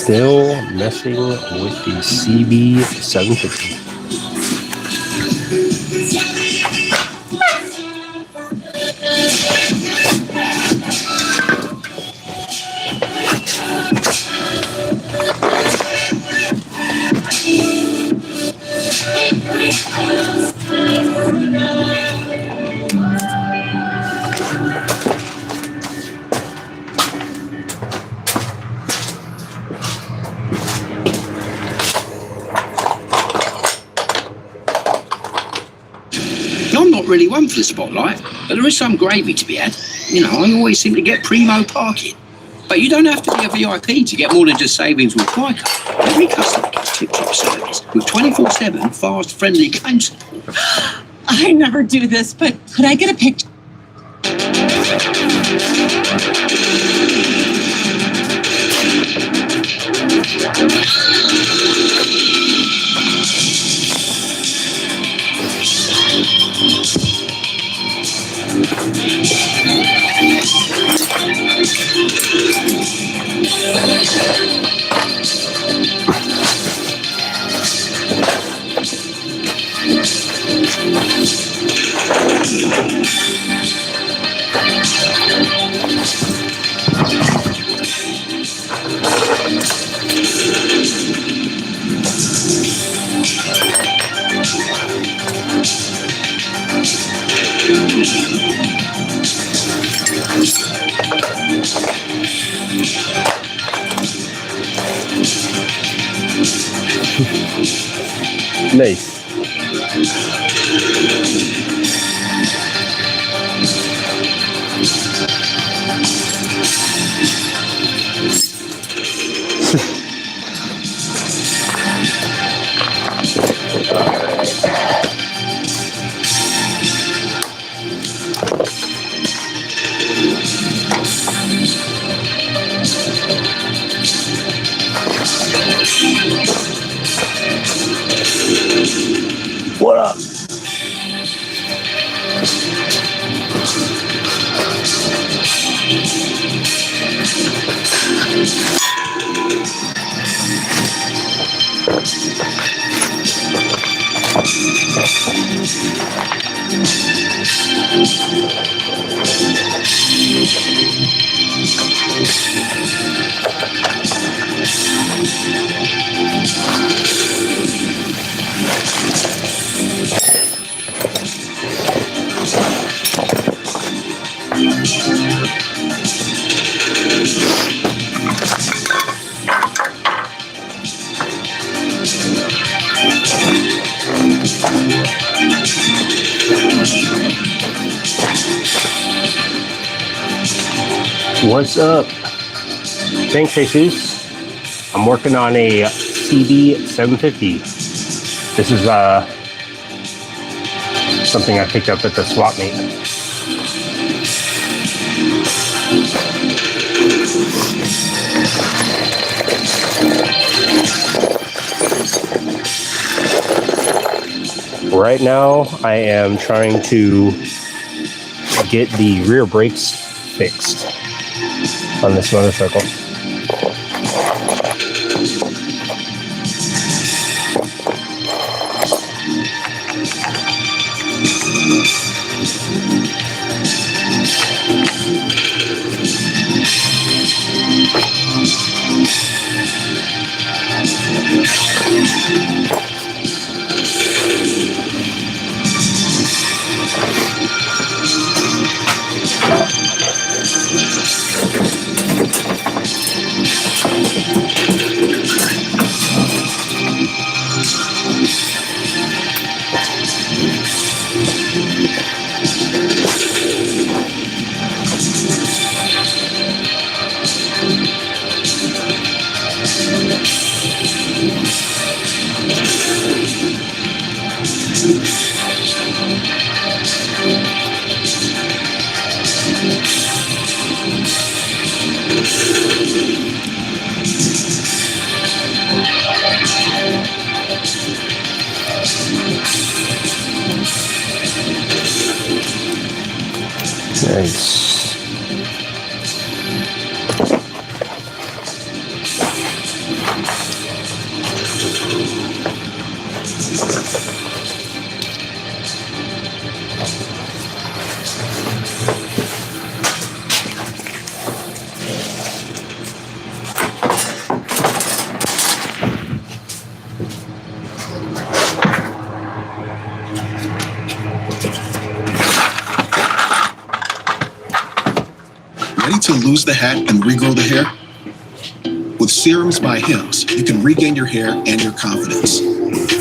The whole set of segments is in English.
Still messing with the CB750. I'm not really one for the spotlight, but there is some gravy to be had. You know, I always seem to get primo parking. But you don't have to be a VIP to get more than just savings with Quaker. Every customer gets tip-top service with 24/7 fast, friendly claim support. I never do this, but could I get a picture? Nice. What up? What's up? Thanks, Jesus. I'm working on a CB750. This is something I picked up at the swap meet. Right now, I am trying to get the rear brakes fixed on this motorcycle. Nice. to lose the hat and regrow the hair? With Serums by Hims, you can regain your hair and your confidence.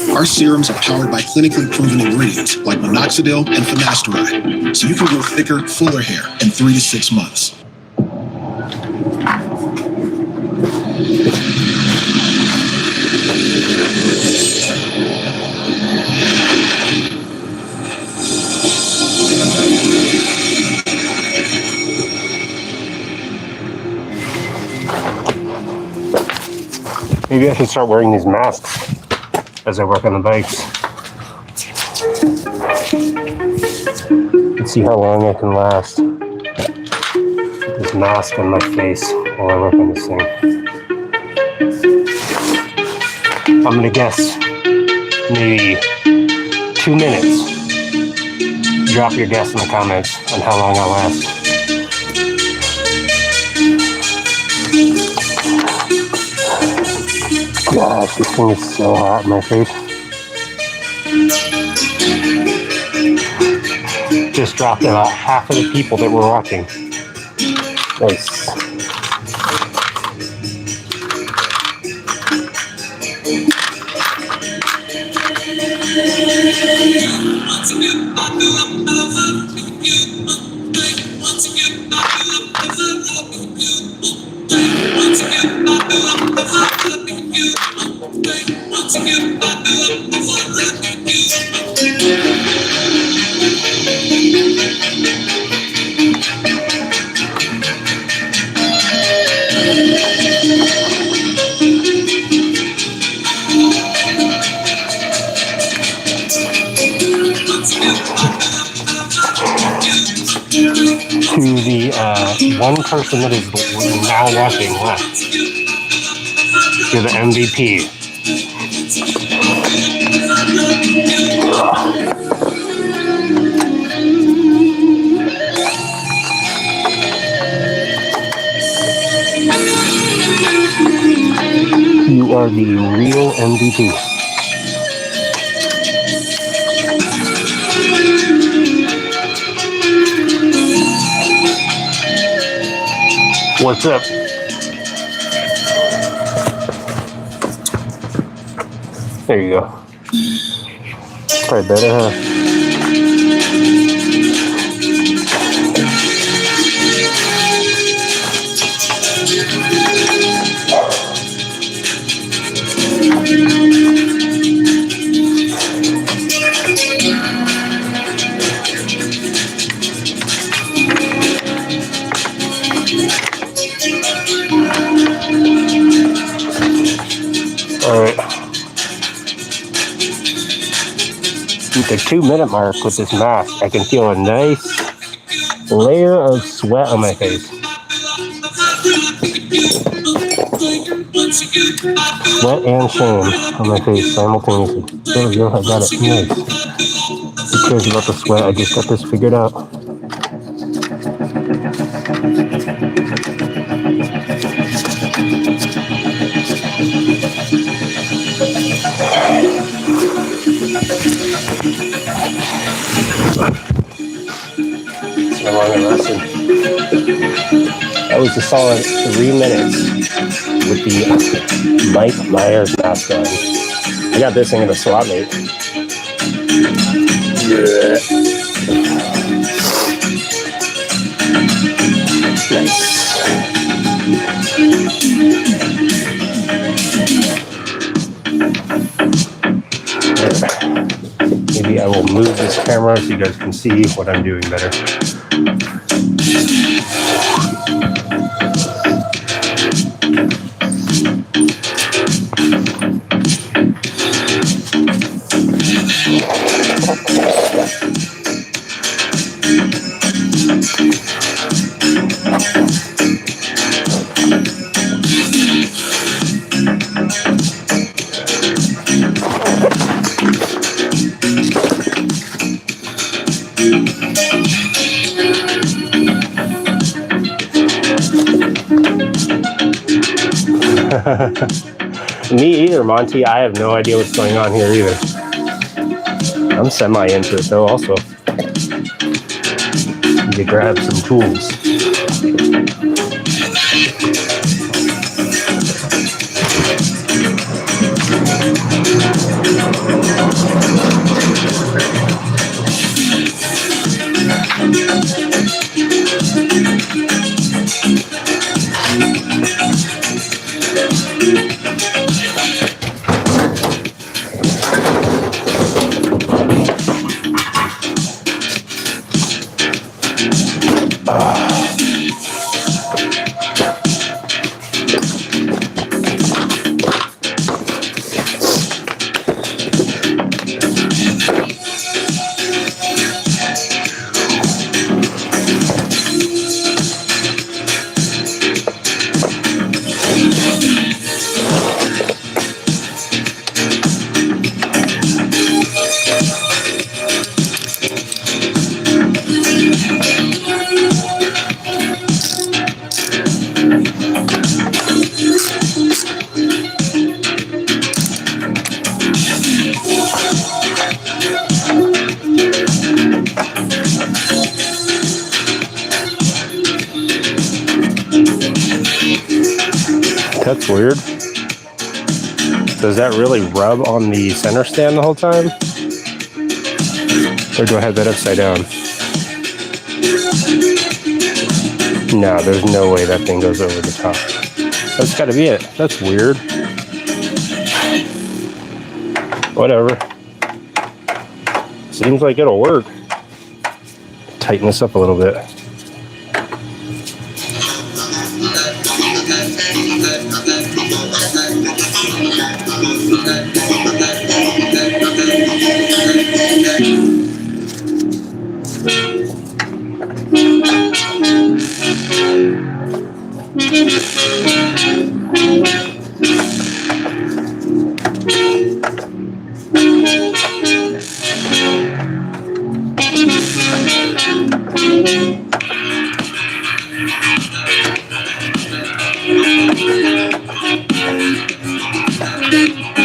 Our serums are powered by clinically proven ingredients like minoxidil and finasteride, so you can grow thicker, fuller hair in 3 to 6 months. Maybe I should start wearing these masks as I work on the bikes. Let's see how long I can last. This mask on my face while I work on this thing. I'm gonna guess maybe 2 minutes. Drop your guess in the comments on how long I'll last. Gosh, this thing is so hot in my face. Just dropped about half of the people that were watching. Nice. To the one person that is now watching left. You're the MVP. You are the real MVP. What's up? There you go. Probably better, huh? Alright. At the 2 minute mark with this mask, I can feel a nice layer of sweat on my face. Sweat and shame on my face simultaneously. There we go, I got it. Nice. Who cares about the sweat? I just got this figured out. How long it lasted. That was a solid 3 minutes with the Mike Myers mask on. I got this thing in a swap meet. Nice. Maybe I will move this camera so you guys can see what I'm doing better. Me either, Monty. I have no idea what's going on here either. I'm semi into it though also. Need to grab some tools. That's weird. Does that really rub on the center stand the whole time? Or do I have that upside down? No, there's no way that thing goes over the top. That's gotta be it. That's weird. Whatever. Seems like it'll work. Tighten this up a little bit.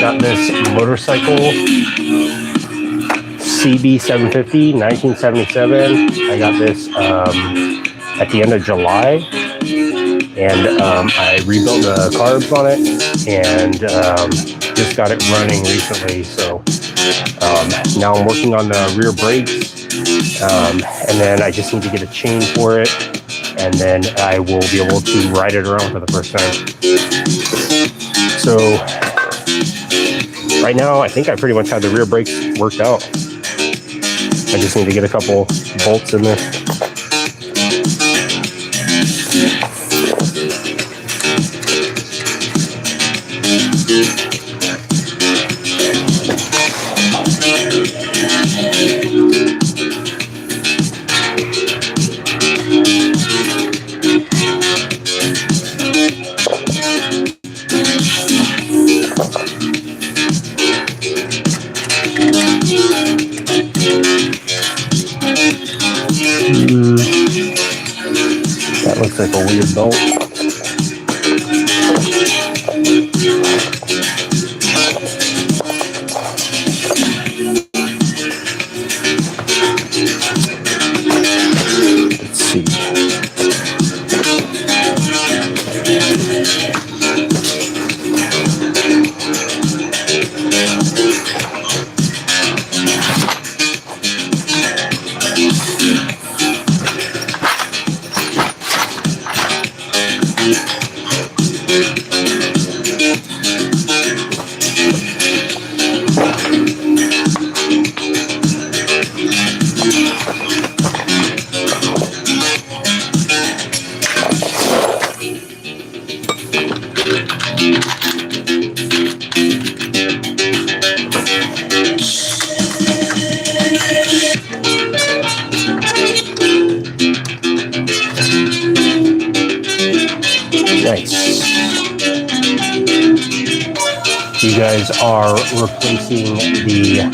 Got this motorcycle CB750 1977. I got this at the end of July, and I rebuilt the carbs on it and just got it running recently. So now I'm working on the rear brakes, and then I just need to get a chain for it, and then I will be able to ride it around for the first time. So right now, I think I pretty much have the rear brakes worked out. I just need to get a couple bolts in there. That looks like a weird bolt. Let's see. Nice. You guys are replacing the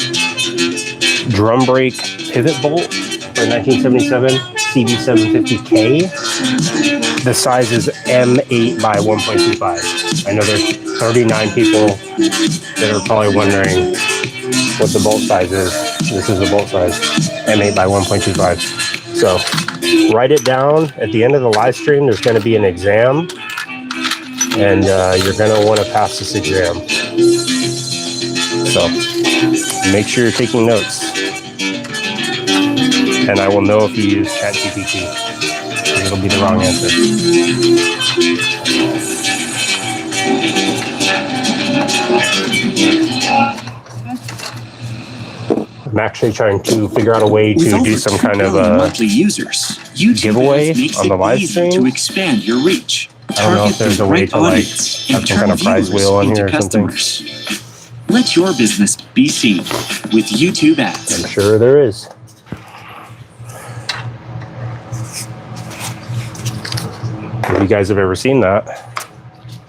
drum brake pivot bolt for 1977 CB750K. The size is M8 by 1.25. I know there's 39 people that are probably wondering what the bolt size is. This is the bolt size, M8 by 1.25. So write it down. At the end of the live stream, there's going to be an exam, and you're going to want to pass this exam. So make sure you're taking notes, and I will know if you use ChatGPT, because it'll be the wrong answer. I'm actually trying to figure out a way to do some kind of monthly users. YouTube giveaway makes on the it live easy stream to expand your reach. I don't know if there's a way to like have some kind of prize wheel on here or something. Let your business be seen with YouTube ads. I'm sure there is. If you guys have ever seen that,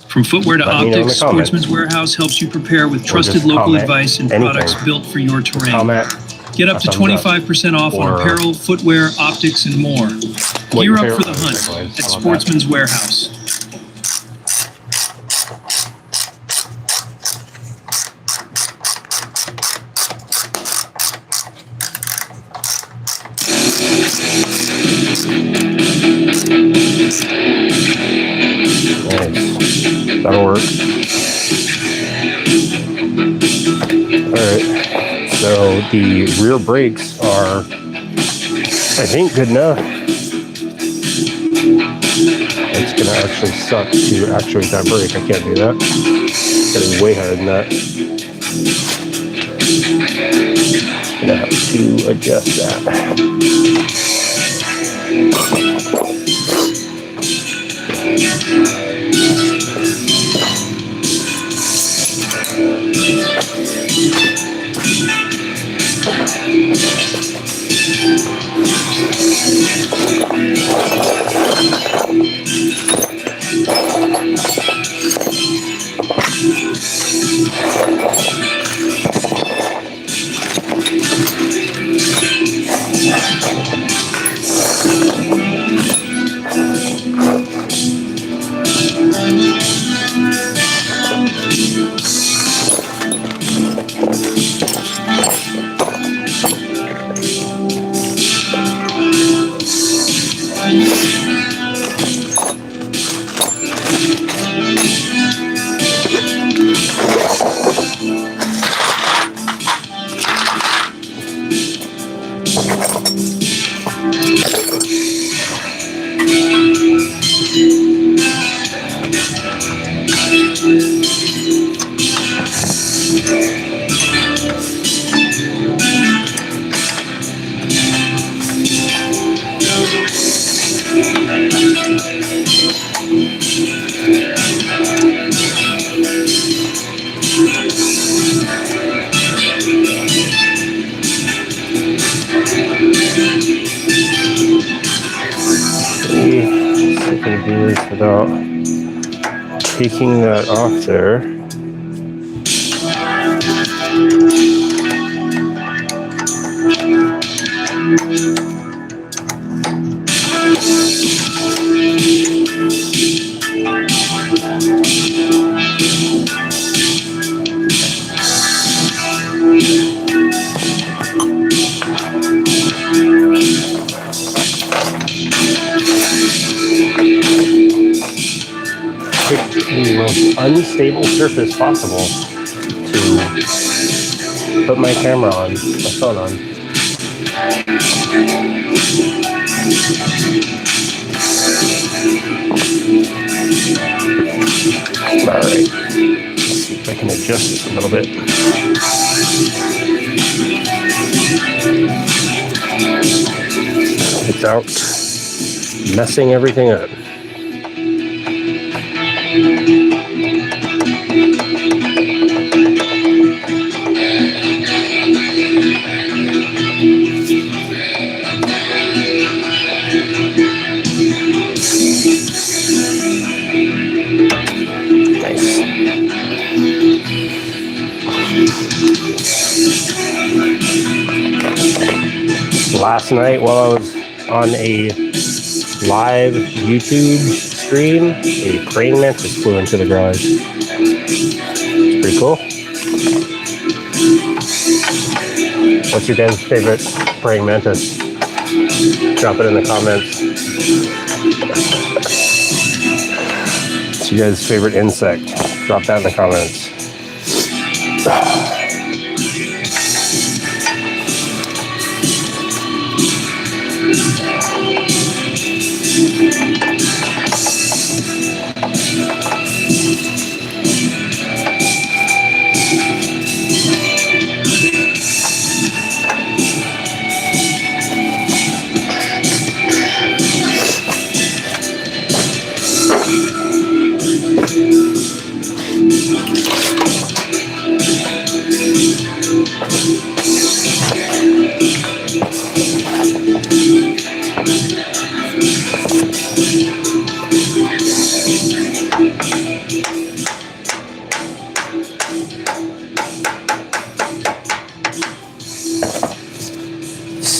From footwear to let me know in optics, the comments. Sportsman's Warehouse helps you prepare with Or trusted just local comment advice and anything. products built for your terrain. Comment Get up to a thumbs up. 25% off on Or apparel, footwear, optics, and more. what Gear your up favorite for the hunt motorcycle is. at How about Sportsman's Warehouse. Nice. That'll work. Alright. So the rear brakes are, I think, good enough. It's gonna actually suck to actuate that brake. I can't do that. Gotta be way higher than that. Gonna have to adjust that. See if I can do this without taking that off there. Pick the most unstable surface possible to put my camera on, my phone on. Alright, let's see if I can adjust this a little bit. Without messing everything up. Last night while I was on a live YouTube stream, a praying mantis flew into the garage. It's pretty cool. What's your guys' favorite praying mantis? Drop it in the comments. What's your guys' favorite insect? Drop that in the comments.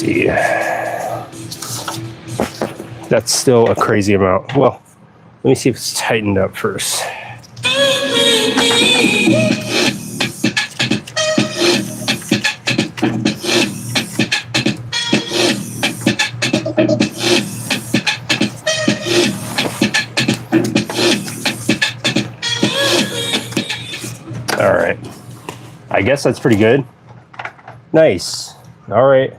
see. That's still a crazy amount. Well, let me see if it's tightened up first. All right. I guess that's pretty good. Nice. All right.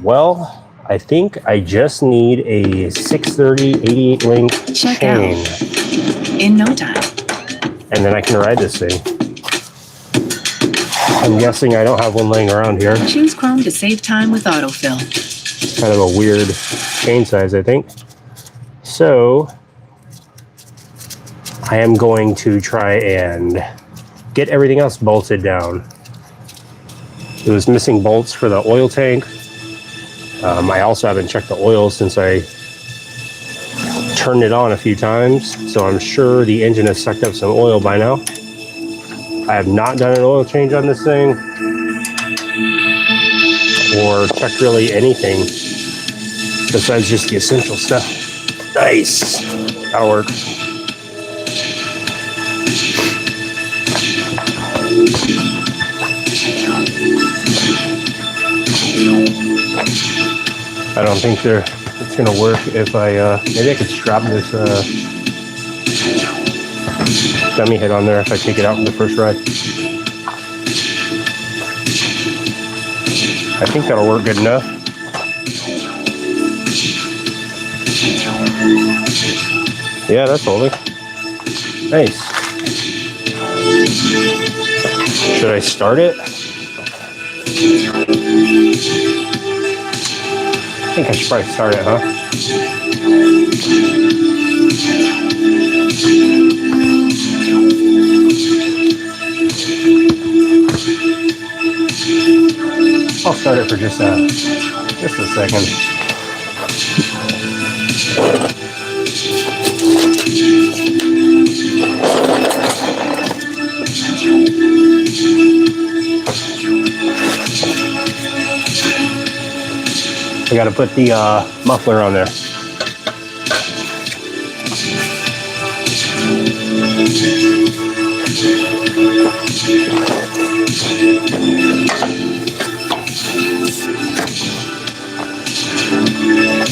Well, I think I just need a 630 88 link Check chain. out. In no time. And then I can ride this thing. I'm guessing I don't have one laying around here. Choose Chrome to save time with autofill. Kind of a weird chain size, I think. So I am going to try and get everything else bolted down. It was missing bolts for the oil tank. I also haven't checked the oil since I turned it on a few times, so I'm sure the engine has sucked up some oil by now. I have not done an oil change on this thing or checked really anything besides just the essential stuff. Nice. That works. I don't think it's gonna work if I maybe I could strap this dummy head on there if I take it out in the first ride. I think that'll work good enough. Yeah, that's holding. Nice. Should I start it? I think I should probably start it, huh? I'll start it for just a second. I gotta put the muffler on there.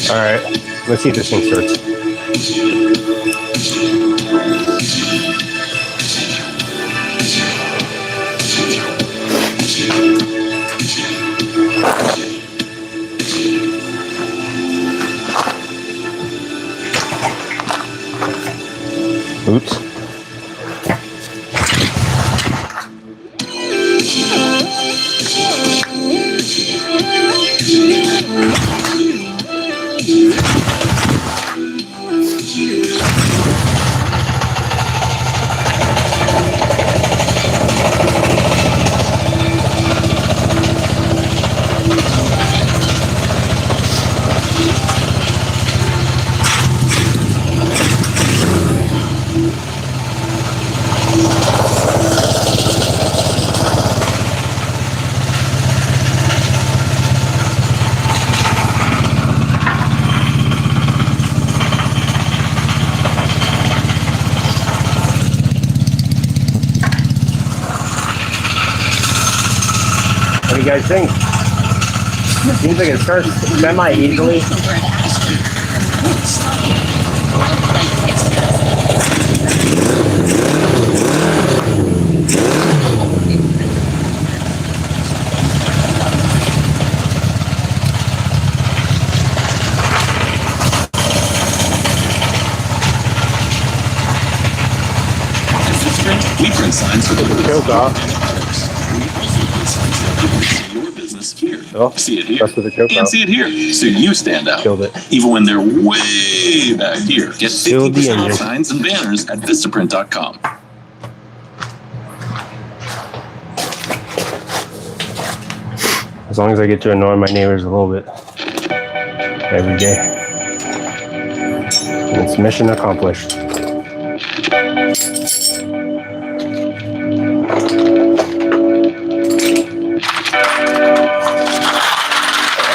All right, let's see if this thing starts. Oops. What do you guys think? Seems like it starts semi-easily. We print signs for the Choke off. your business here. Oh, See it here. that's with the choke And off. see it here. So you stand out. Killed it. Even when they're way back here. Get Killed the 50% off engine. signs and banners at Vistaprint.com. As long as I get to annoy my neighbors a little bit every day. And it's mission accomplished.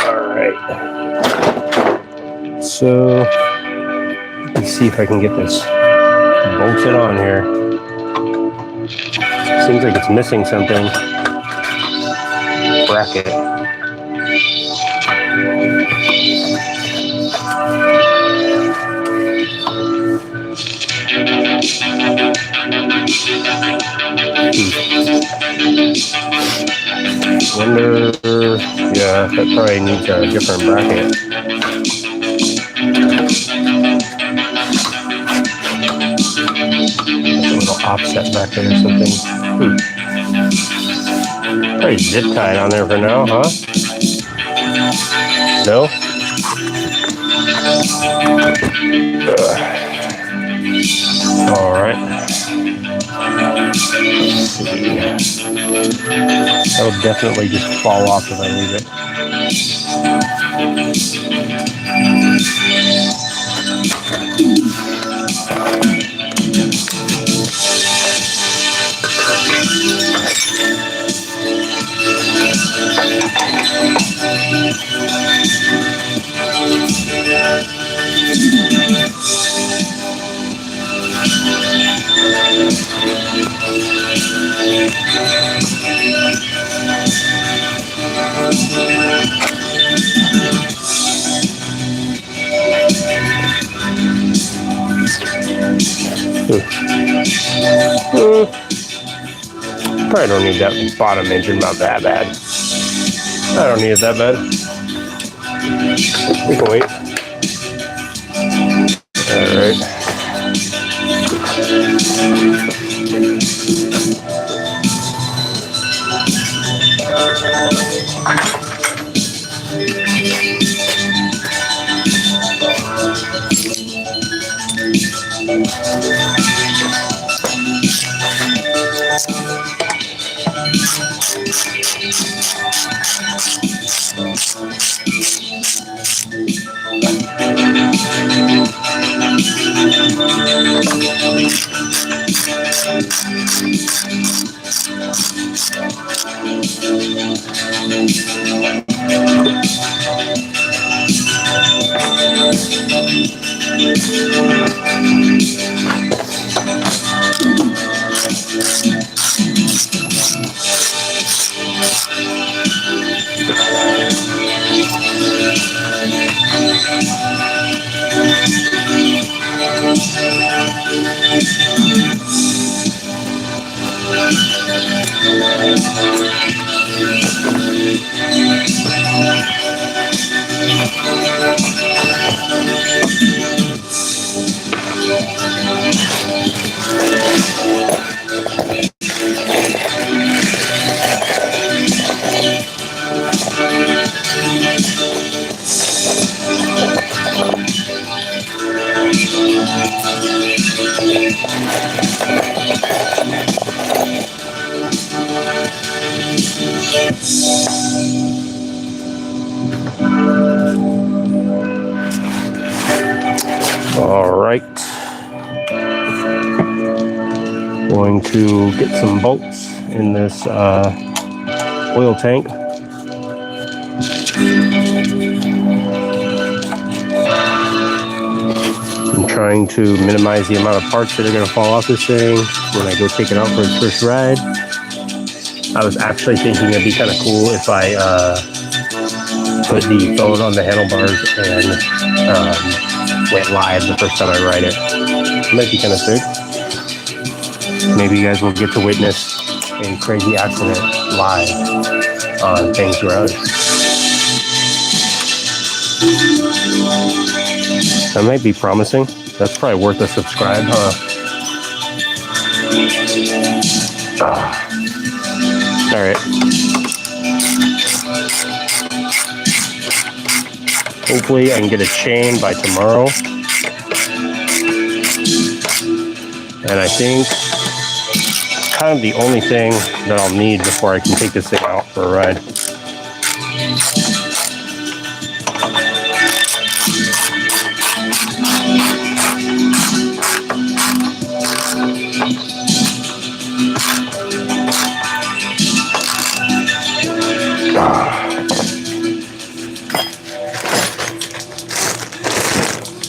All see if I can get this bolted on here. Seems like it's missing something. Bracket. Wonder, yeah, that probably needs a different bracket. A little offset bracket or something. Probably zip tied on there for now, huh? No? All right. Let's see. That'll definitely just fall off if I leave it. Probably don't need that bottom engine, not that bad. I don't need it that bad. We can wait. Alright. All right. Going to get some bolts in this oil tank. I'm trying to minimize the amount of parts that are going to fall off this thing when I go take it out for its first ride. I was actually thinking it'd be kind of cool if I put the phone on the handlebars and went live the first time I ride it. It might be kind of sick. Maybe you guys will get to witness a crazy accident live on Fang's Garage. That might be promising. That's probably worth a subscribe, huh? All right. Hopefully I can get a chain by tomorrow. And I think kind of the only thing that I'll need before I can take this thing out for a ride.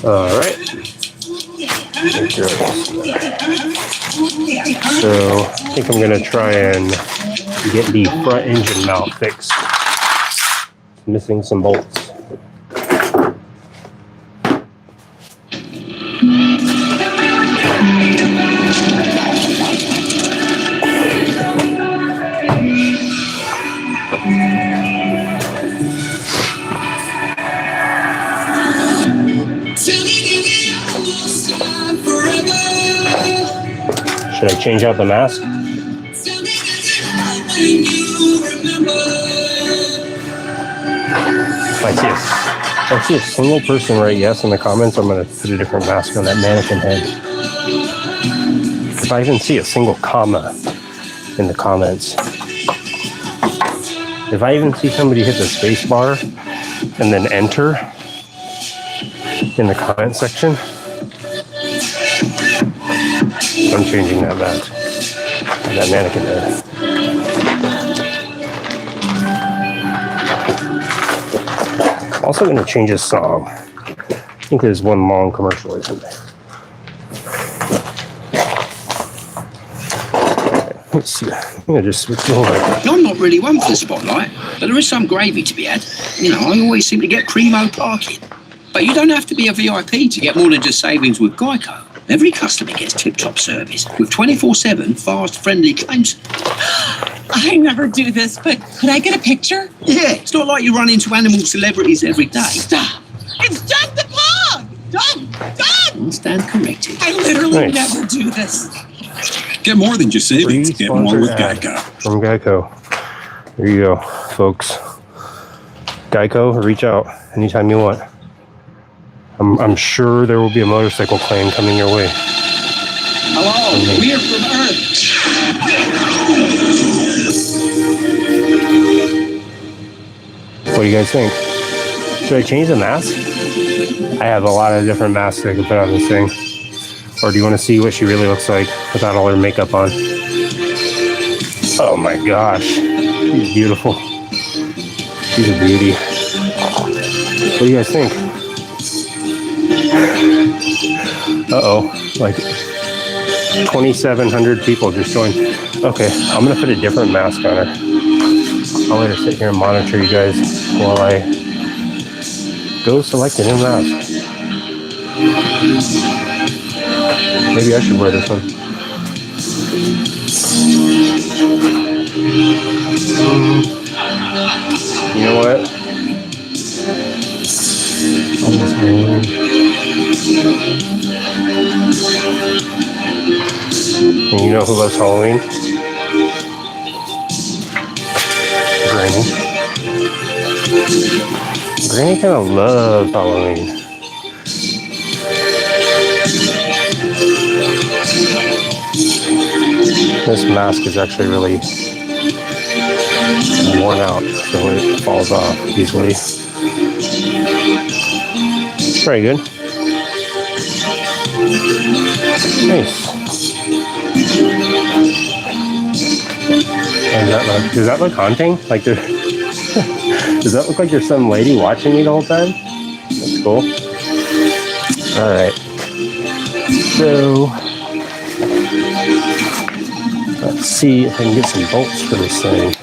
All right. So I think I'm gonna try and get the front engine mount fixed. Missing some bolts. Should I change out the mask? If I see a single person write yes in the comments, I'm going to put a different mask on that mannequin head. If I even see a single comma in the comments, if I even see somebody hit the space bar and then enter in the comment section, I'm changing that mask, that mannequin head. I'm also going to change his song. I think there's one long commercial or something. Let's see. I'm going to just switch over. I'm not really one for the spotlight, but there is some gravy to be had. You know, I always seem to get primo parking. But you don't have to be a VIP to get more than just savings with Geico. Every customer gets tip-top service with 24/7 fast, friendly claims. I never do this, but could I get a picture? Yeah, it's not like you run into animal celebrities every day. Stop! It's Doug the Pug! Doug! Stand corrected. I literally Nice. never do this. Get more than just savings. Free Get more with sponsored ad Geico. from Geico. There you go, folks. Geico, reach out anytime you want. I'm sure there will be a motorcycle claim coming your way. Hello, we're from Earth. What do you guys think? Should I change the mask? I have a lot of different masks I can put on this thing. Or do you want to see what she really looks like without all her makeup on? Oh my gosh. She's beautiful. She's a beauty. What do you guys think? Uh-oh. Like 2,700 people just joined. Okay, I'm going to put a different mask on her. I'll let her sit here and monitor you guys while I go select a new mask. Maybe I should wear this one. You know what? And you know who loves Halloween? Granny. Granny kind of loves Halloween. This mask is actually really worn out, so it falls off easily. Very good. Nice. Does that look haunting? Like there, does that look like there's some lady watching me the whole time? That's cool. All right. So let's see if I can get some bolts for this thing.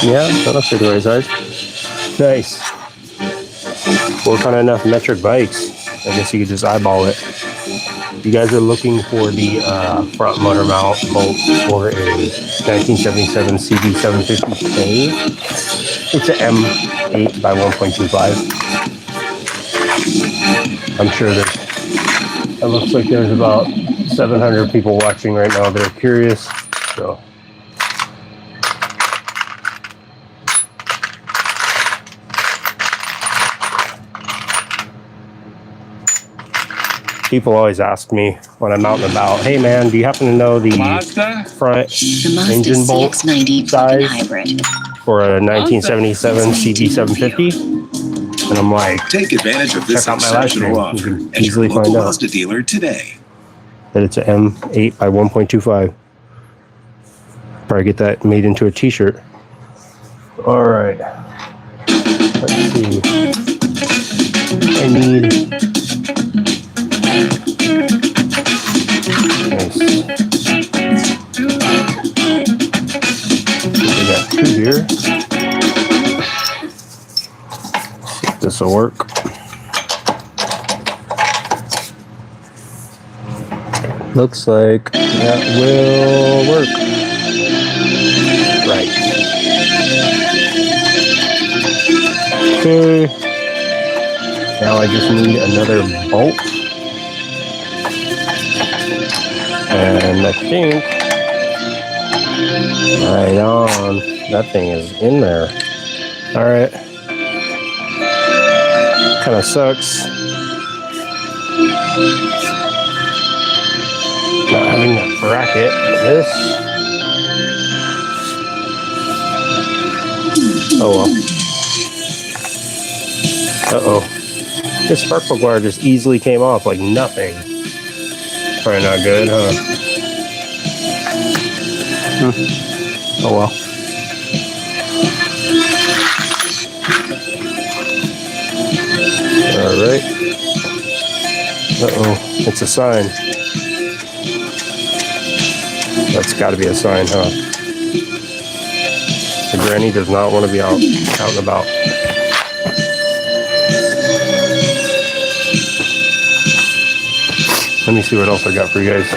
Yeah, that looks like the right size. Nice. Work on enough metric bikes. I guess you could just eyeball it. You guys are looking for the front motor mount bolt for a 1977 CB750K. It's an M8 by 1.25. I'm sure that it looks like there's about 700 people watching right now that are curious. So. People always ask me when I'm out and about, hey man, do you happen to know the front engine bolt size for a 1977 CB750? And I'm like, Take advantage of this check out my live stream. exceptional You offer can at your easily local find out. Mazda dealer today. that it's an M8 by 1.25. Probably get that made into a t-shirt. All right. Let's see. I need. Nice. We got 2 here. See if this will work. Looks like that will work. Right. Okay. Now I just need another bolt. And I think right on, that thing is in there. All right. Kind of sucks not having that bracket. This. Oh well. Uh-oh. This spark plug wire just easily came off like nothing. Probably not good, huh? Oh well. Alright. Uh-oh. It's a sign. That's gotta be a sign, huh? The granny does not want to be out and about. Let me see what else I got for you guys.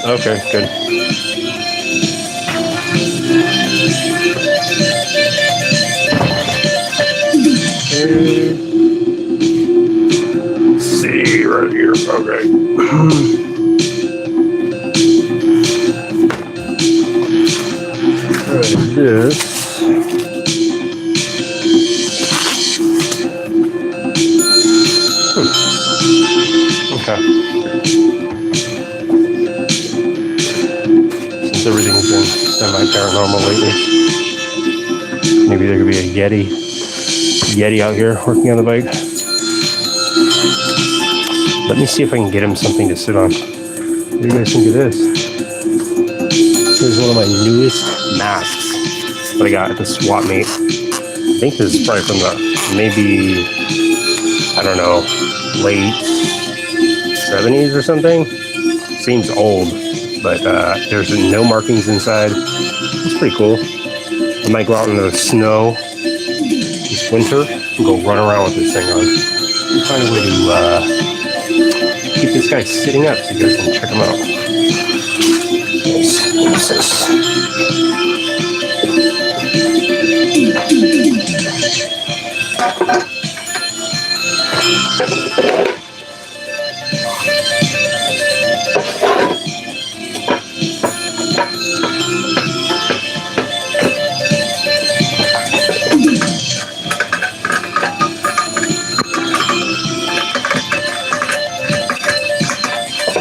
Okay, good. See right here. Okay. This. Okay. Since everything's been semi-paranormal lately, maybe there could be a Yeti out here working on the bike. Let me see if I can get him something to sit on. What do you guys think of this? Here's one of my newest masks that I got at the swap meet. I think this is probably from the maybe, I don't know, late 70s or something. Seems old, but there's no markings inside. It's pretty cool. I might go out in the snow this winter and go run around with this thing on. Find a way to keep this guy sitting up so you guys can check him out. What's this?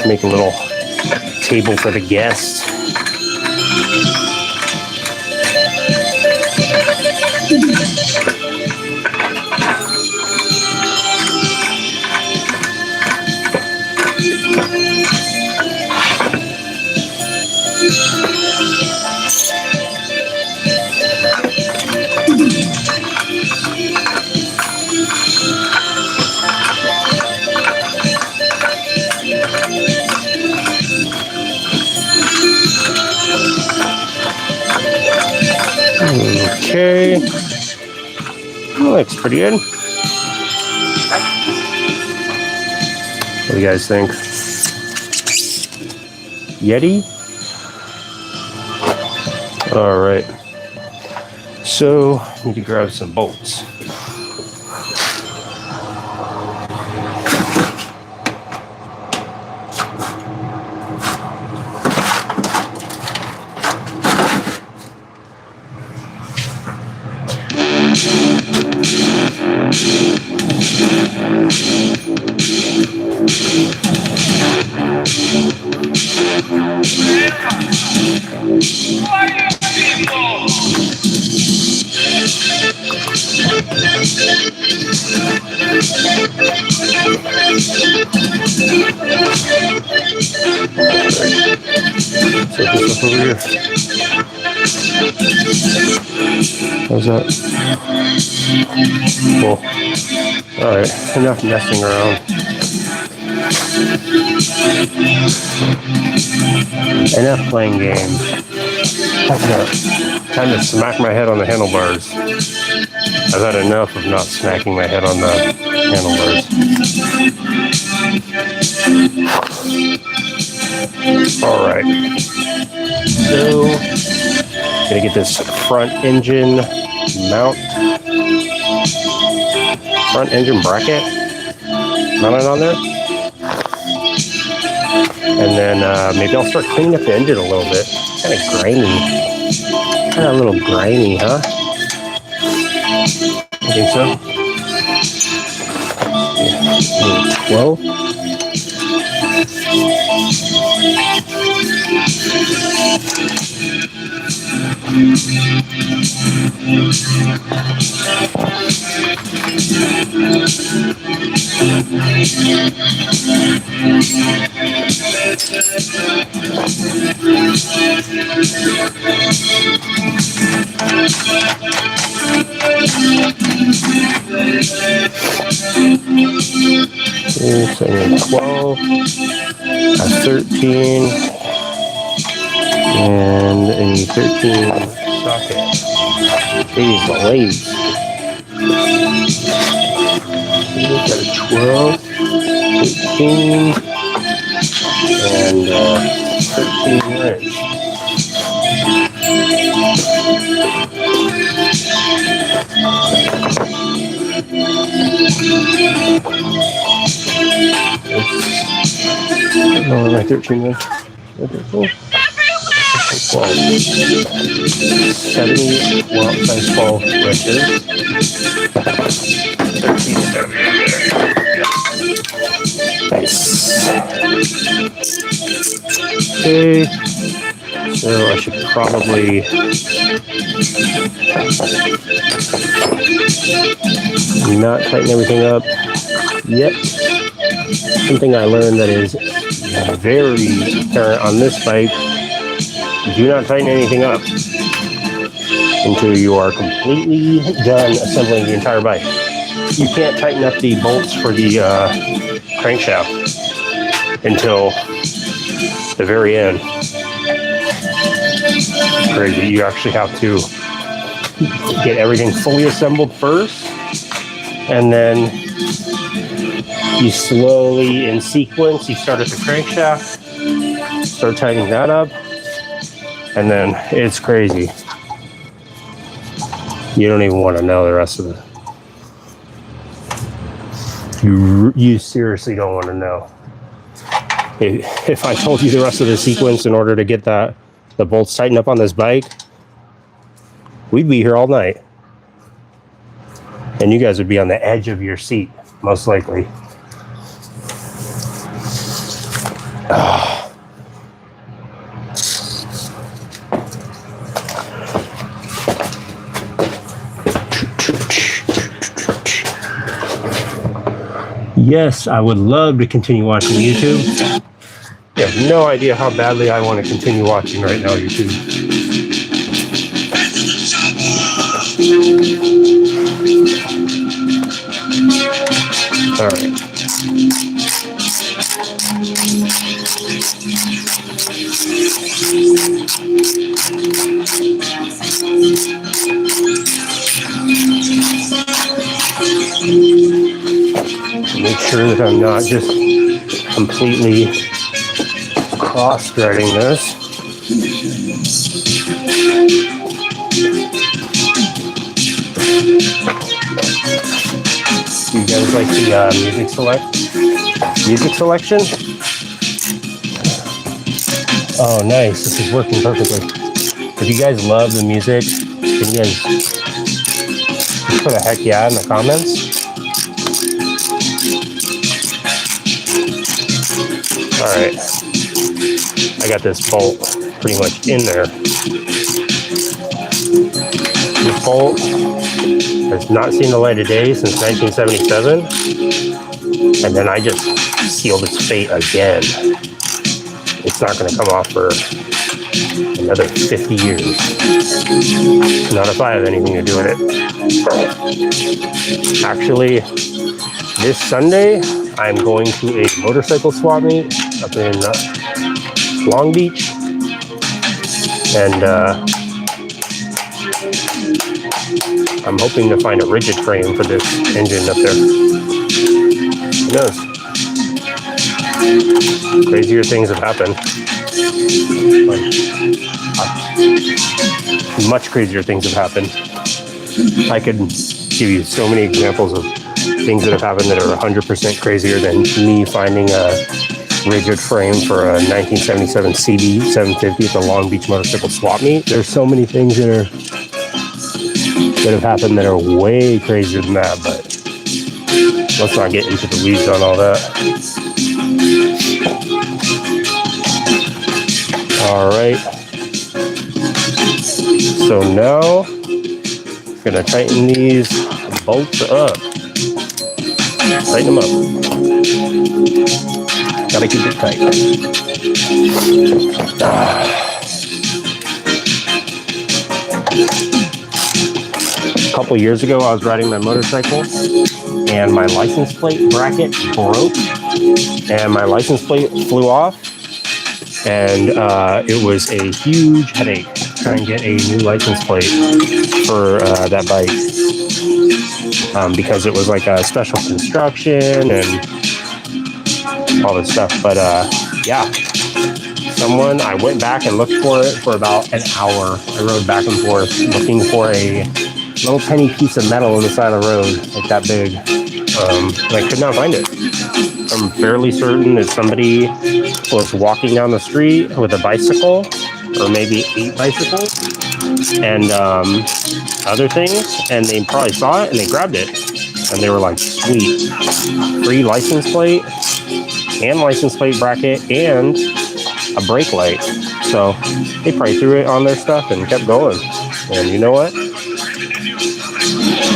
Make a little table for the guests. Okay. Looks pretty good. What do you guys think? Yeti? All right. So, need to grab some bolts. Set this up over here. How's that? Cool. Alright, enough messing around. Enough playing games. Time to smack my head on the handlebars. I've had enough of not smacking my head on the handlebars. Alright. So, gonna get this front engine mount. Front engine bracket mounted on there. And then maybe I'll start cleaning up the engine a little bit. Kind of grimy. Kind of a little grimy, huh? I think so. Yeah. 12. So 12, a 13, and a 13 socket. Jeez, the blades. Got a 12, 13, and 13 wrench. No, my 13 wrench. 12. 70 watt size 12 wrenches. 13 nice. Okay. So I should probably not tighten everything up yet. Something I learned that is very apparent on this bike: do not tighten anything up until you are completely done assembling the entire bike. You can't tighten up the bolts for the crankshaft until the very end. Crazy. You actually have to get everything fully assembled first, and then you slowly, in sequence, you start at the crankshaft, start tightening that up, and then it's crazy. You don't even want to know the rest of it. You seriously don't want to know. If I told you the rest of the sequence in order to get the bolts tightened up on this bike, we'd be here all night. And you guys would be on the edge of your seat, most likely. Yes, I would love to continue watching YouTube. You have no idea how badly I want to continue watching right now, YouTube. All right. Make sure that I'm not just completely cross-threading this. Do you guys like the music selection? Oh, nice. This is working perfectly. If you guys love the music, can you guys just put a heck yeah in the comments? All right. I I got this bolt pretty much in there. This bolt has not seen the light of day since 1977, and then I just sealed its fate again. It's not going to come off for another 50 years. Not if I have anything to do with it. Actually, this Sunday, I'm going to a motorcycle swap meet up in Long Beach. And I'm hoping to find a rigid frame for this engine up there. Who knows? Crazier things have happened. Much crazier things have happened. I could give you so many examples of things that have happened that are 100% crazier than me finding a rigid frame for a 1977 CB 750 at the Long Beach Motorcycle Swap Meet. There's so many things that have happened that are way crazier than that, but let's not get into the weeds on all that. All right. So now, I'm gonna tighten these bolts up. Tighten them up. Gotta keep it tight. A couple years ago, I was riding my motorcycle, and my license plate bracket broke, and my license plate flew off, and it was a huge headache trying to get a new license plate for that bike, because it was like a special construction and all this stuff. But yeah, I went back and looked for it for about an hour. I rode back and forth looking for a little tiny piece of metal on the side of the road, like that big. And I could not find it. I'm fairly certain that somebody was walking down the street with a bicycle, or maybe 8 bicycles, and other things, and they probably saw it and they grabbed it, and they were like, sweet, free license plate and license plate bracket and a brake light. So they probably threw it on their stuff and kept going, and you know what,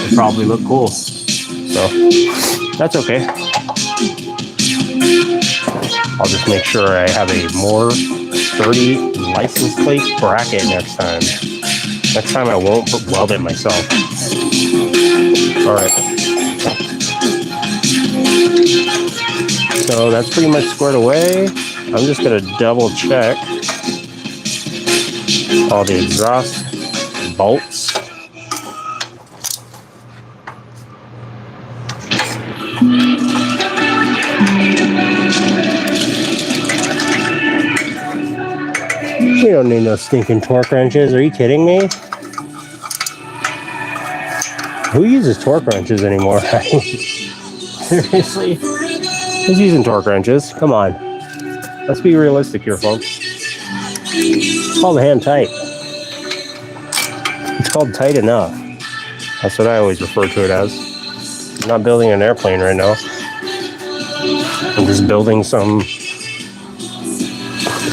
it probably looked cool, so that's okay. I'll just make sure I have a more sturdy license plate bracket next time. Next time I won't weld it myself. All right. So that's pretty much squared away. I'm just gonna double check all the exhaust bolts. We don't need no stinking torque wrenches. Are you kidding me? Who uses torque wrenches anymore? Seriously? Who's using torque wrenches? Come on. Let's be realistic here, folks. It's called hand tight. It's called tight enough. That's what I always refer to it as. I'm not building an airplane right now. I'm just building some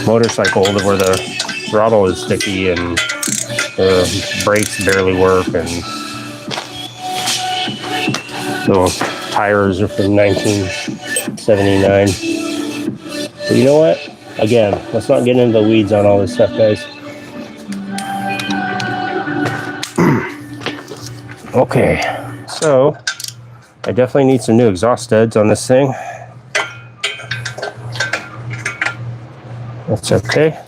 motorcycle where the throttle is sticky and the brakes barely work, and the tires are from 1979. But you know what? Again, let's not get into the weeds on all this stuff, guys. Okay, so I definitely need some new exhaust studs on this thing. That's okay.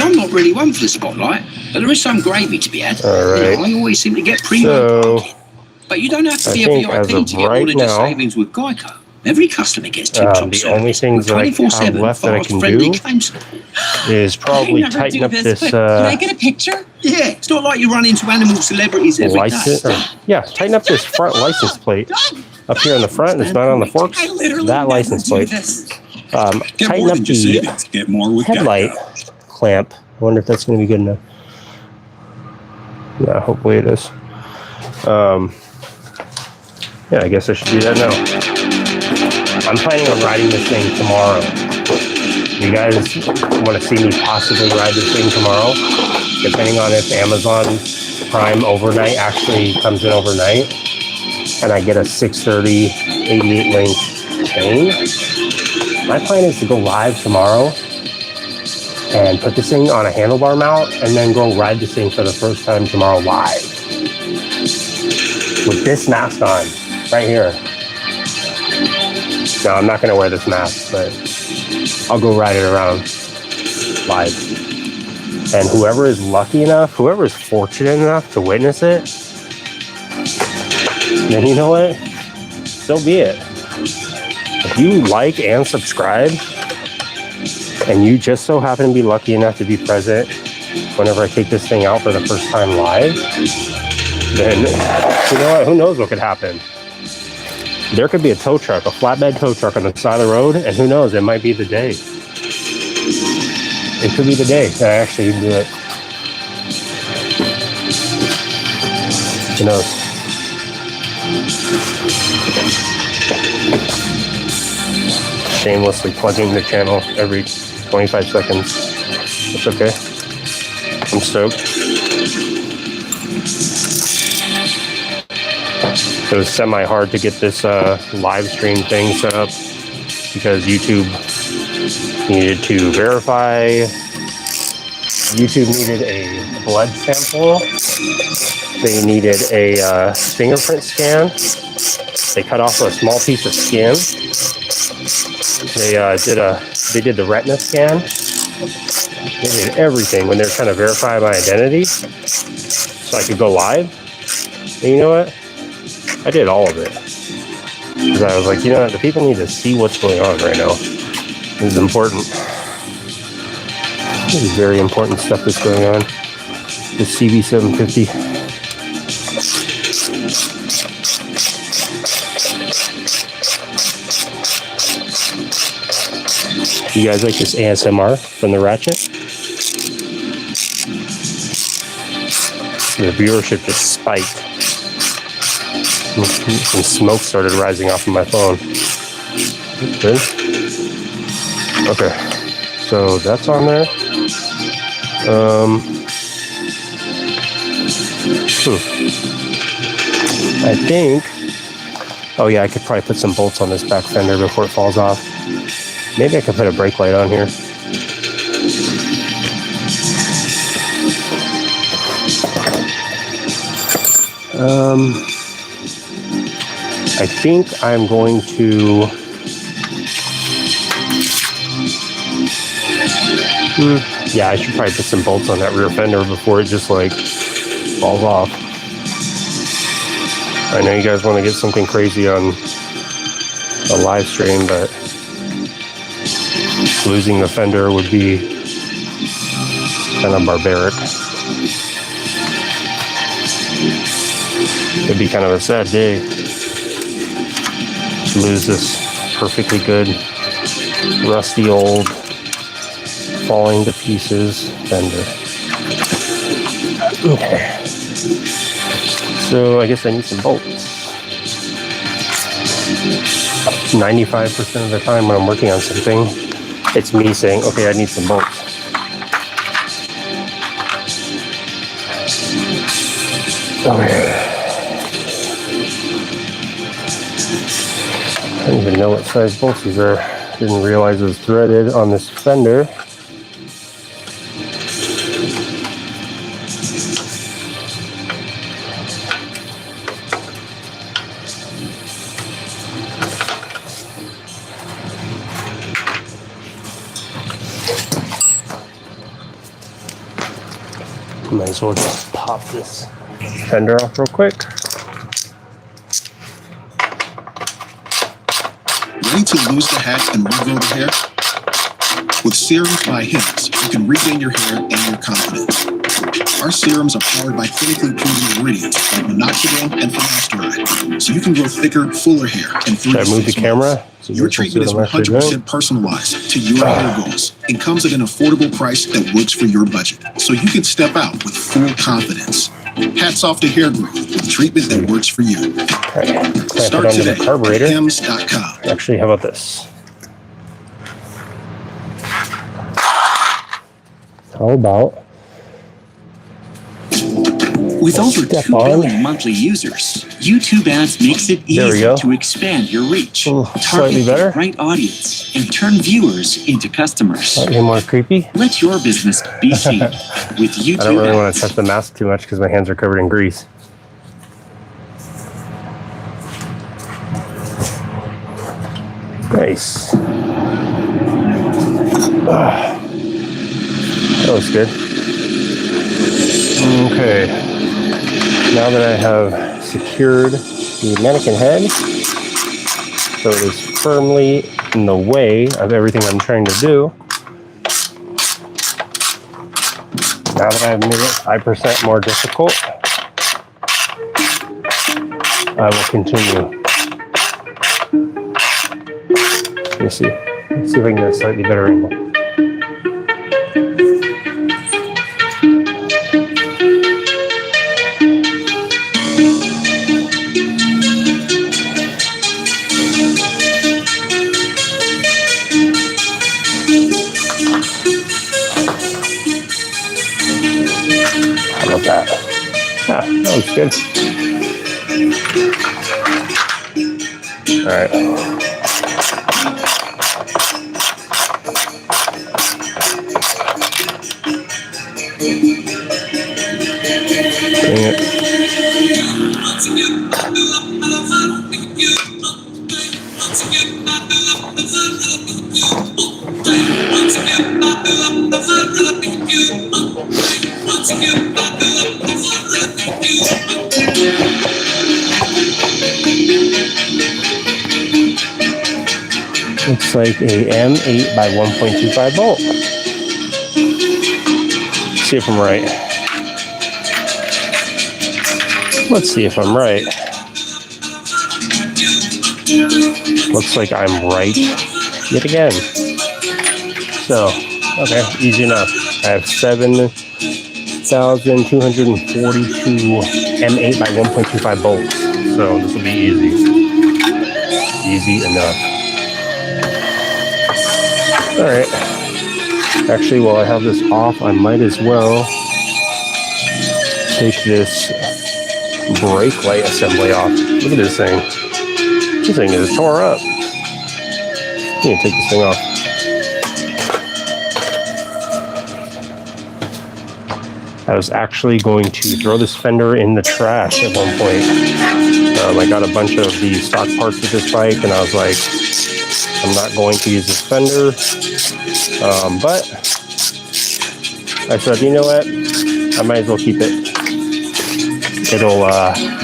I'm not really one for the spotlight, but there is some gravy to be had. All right. You know, I always seem to get primo parking. But you don't have to be a VIP to get more than just savings with Geico. Every customer gets tip-top the only things that I have left that I can do is probably tighten up this. Can I get a picture? Yeah, it's not like you run into animal celebrities every license, day. Yeah, tighten up this front license plate up here on the front. It's not on the forks. That license plate. Tighten up the Get more with headlight clamp. I wonder if that's going to be good enough. Yeah, hopefully it is. Yeah, I guess I should do that now. I'm planning on riding this thing tomorrow. You guys want to see me possibly ride this thing tomorrow, depending on if Amazon Prime overnight actually comes in overnight, and I get a 630 88 link chain. My plan is to go live tomorrow and put this thing on a handlebar mount and then go ride this thing for the first time tomorrow live. With this mask on, right here. No, I'm not gonna wear this mask, but I'll go ride it around live. And whoever is lucky enough, whoever is fortunate enough to witness it, then you know what? So be it. If you like and subscribe, and you just so happen to be lucky enough to be present whenever I take this thing out for the first time live, then you know what? Who knows what could happen? There could be a tow truck, a flatbed tow truck on the side of the road, and who knows? It might be the day. It could be the day that I actually do it. Who knows? Shamelessly plugging the channel every 25 seconds. It's okay. I'm stoked. It was semi-hard to get this live stream thing set up because YouTube needed to verify. YouTube needed a blood sample. They needed a fingerprint scan. They cut off a small piece of skin. They did the retina scan. They did everything when they were trying to verify my identity so I could go live. And you know what? I did all of it. Because I was like, you know what? The people need to see what's going on right now. This is important. This is very important stuff that's going on. The CB750. You guys like this ASMR from the Ratchet? The viewership just spiked. Some smoke started rising off of my phone. Good. Okay. So that's on there. I think. Oh yeah, I could probably put some bolts on this back fender before it falls off. Maybe I could put a brake light on here. I think I'm going to. Yeah, I should probably put some bolts on that rear fender before it just like falls off. I know you guys want to get something crazy on a live stream, but losing the fender would be kind of barbaric. It'd be kind of a sad day to lose this perfectly good, rusty old, falling to pieces fender. Okay. So I guess I need some bolts. 95% of the time when I'm working on something, it's me saying, okay, I need some bolts. Okay. I don't even know what size bolts these are. Didn't realize it was threaded on this fender. Might as well just pop this fender off real quick. Ready to lose the hat and regrow the hair? With Serums by Hims, you can regain your hair and your confidence. Our serums are powered by clinically proven ingredients like minoxidil and finasteride, so you can grow thicker, fuller hair in 3 to 6 months. Should I move the camera? So your treatment is 100% personalized to your hair goals and comes at an affordable price that works for your budget, so you can step out with full confidence. Hats off to hair growth with treatment that works for you. Okay. Start today at carburetor. hims.com. Actually, how about this? How about With over Step 2 on. billion monthly users, YouTube ads makes it There we easy go. to expand your reach, Slightly target better. the right audience, and turn viewers into customers. Slightly more creepy. Let your business be seen with YouTube I don't really want ads. to touch the mask too much because my hands are covered in grease. Nice. That was good. Okay. Now that I have secured the mannequin head, so it is firmly in the way of everything I'm trying to do, now that I've made it 5% more difficult, I will continue. Let me see. Let's see if I can get a slightly better angle. How about that? Ah, that looks good. All right. Dang it. Looks like a M8 by 1.25 volt. See if I'm right. Let's see if I'm right. Looks like I'm right yet again. So, okay, easy enough. I have 7,242 M8 by 1.25 volts. So this will be easy. Easy enough. All right. Actually, while I have this off, I might as well take this brake light assembly off. Look at this thing. This thing is tore up. I'm gonna take this thing off. I was actually going to throw this Fender in the trash at one point. I got a bunch of the stock parts with this bike, and I was like, I'm not going to use this Fender. But I said, you know what? I might as well keep it. It'll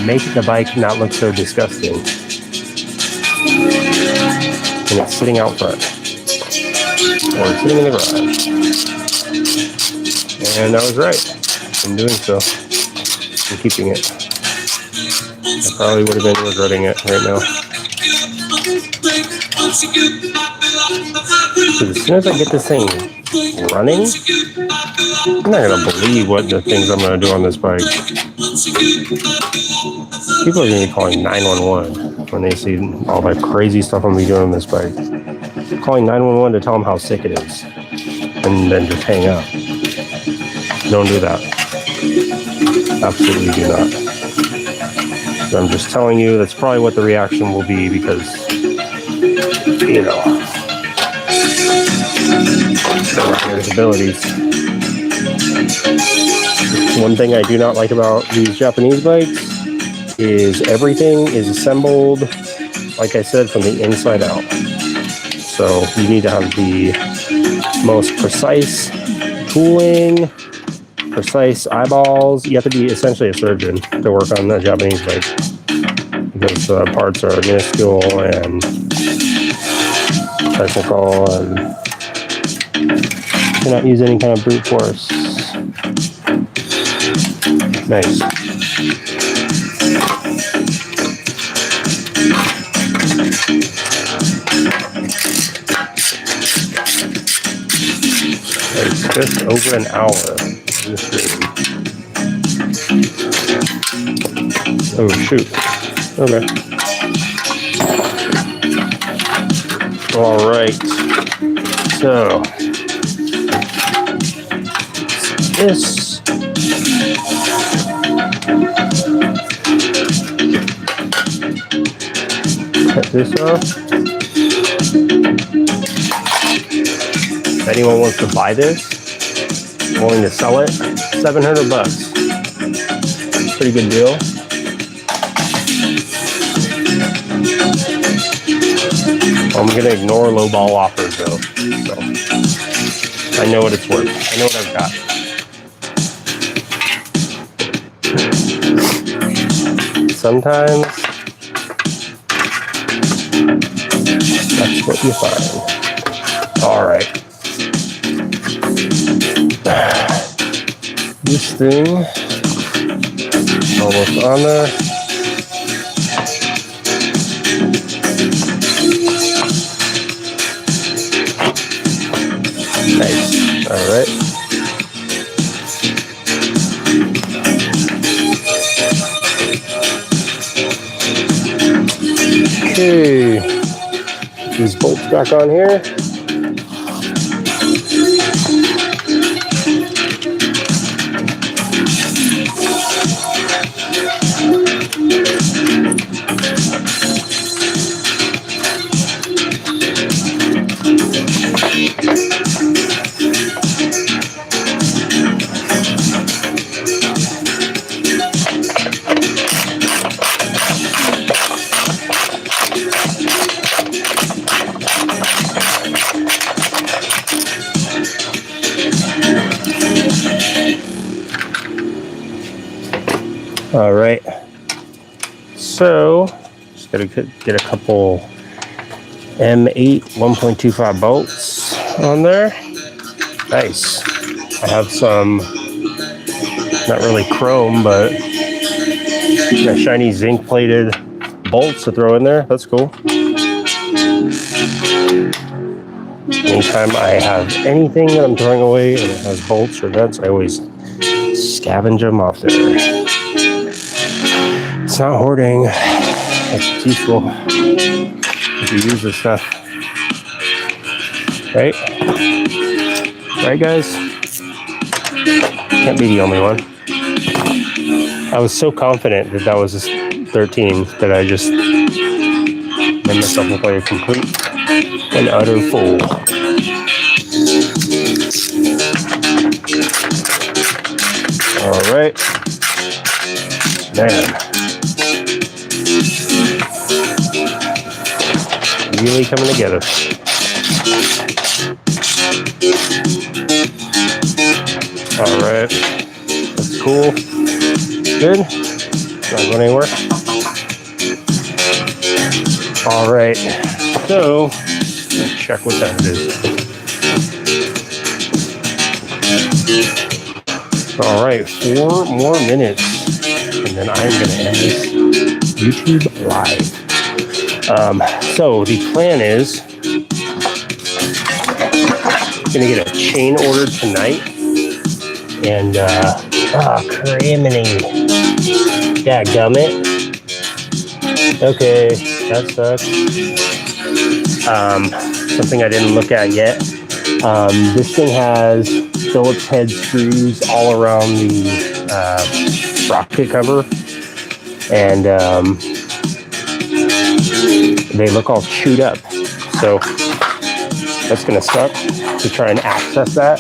make the bike not look so disgusting. And it's sitting out front. Or it's sitting in the garage. And I was right in doing so. I'm keeping it. I probably would have been regretting it right now. Because as soon as I get this thing running, I'm not going to believe what the things I'm going to do on this bike. People are going to be calling 911 when they see all that crazy stuff I'm going to be doing on this bike. Calling 911 to tell them how sick it is. And then just hang up. Don't do that. Absolutely do not. So I'm just telling you that's probably what the reaction will be because, you know, there's abilities. One thing I do not like about these Japanese bikes is everything is assembled, like I said, from the inside out. So you need to have the most precise tooling, precise eyeballs. You have to be essentially a surgeon to work on a Japanese bike because the parts are minuscule and technical, and you cannot use any kind of brute force. Nice. It's just over an hour. Oh shoot. Okay. All right. So this. Cut this off. If anyone wants to buy this, willing to sell it, $700. Pretty good deal. I'm gonna ignore lowball offers though. So I know what it's worth. I know what I've got. Sometimes that's what you find. All right. This thing almost on there. Nice. All right. Okay. These bolts back on here. All right, so just gotta get a couple M8 1.25 bolts on there. Nice. I have some, not really chrome, but shiny zinc plated bolts to throw in there. That's cool. Anytime I have anything that I'm throwing away and it has bolts or nuts, I always scavenge them off there. It's not hoarding. It's useful if you use this stuff. Right? Right, guys? Can't be the only one. I was so confident that that was 13 that I just made myself look like a complete and utter fool. All right. Man. Really coming together. All right, that's cool. Good. Not going anywhere. All right. So let's check what that is. All right, 4 more minutes, and then I'm going to end this YouTube live. So the plan is I'm gonna get a chain ordered tonight, and criminy, dadgummit. Okay, that sucks. Something I didn't look at yet. This thing has Phillips head screws all around the sprocket cover, and they look all chewed up, so that's gonna suck to try and access that.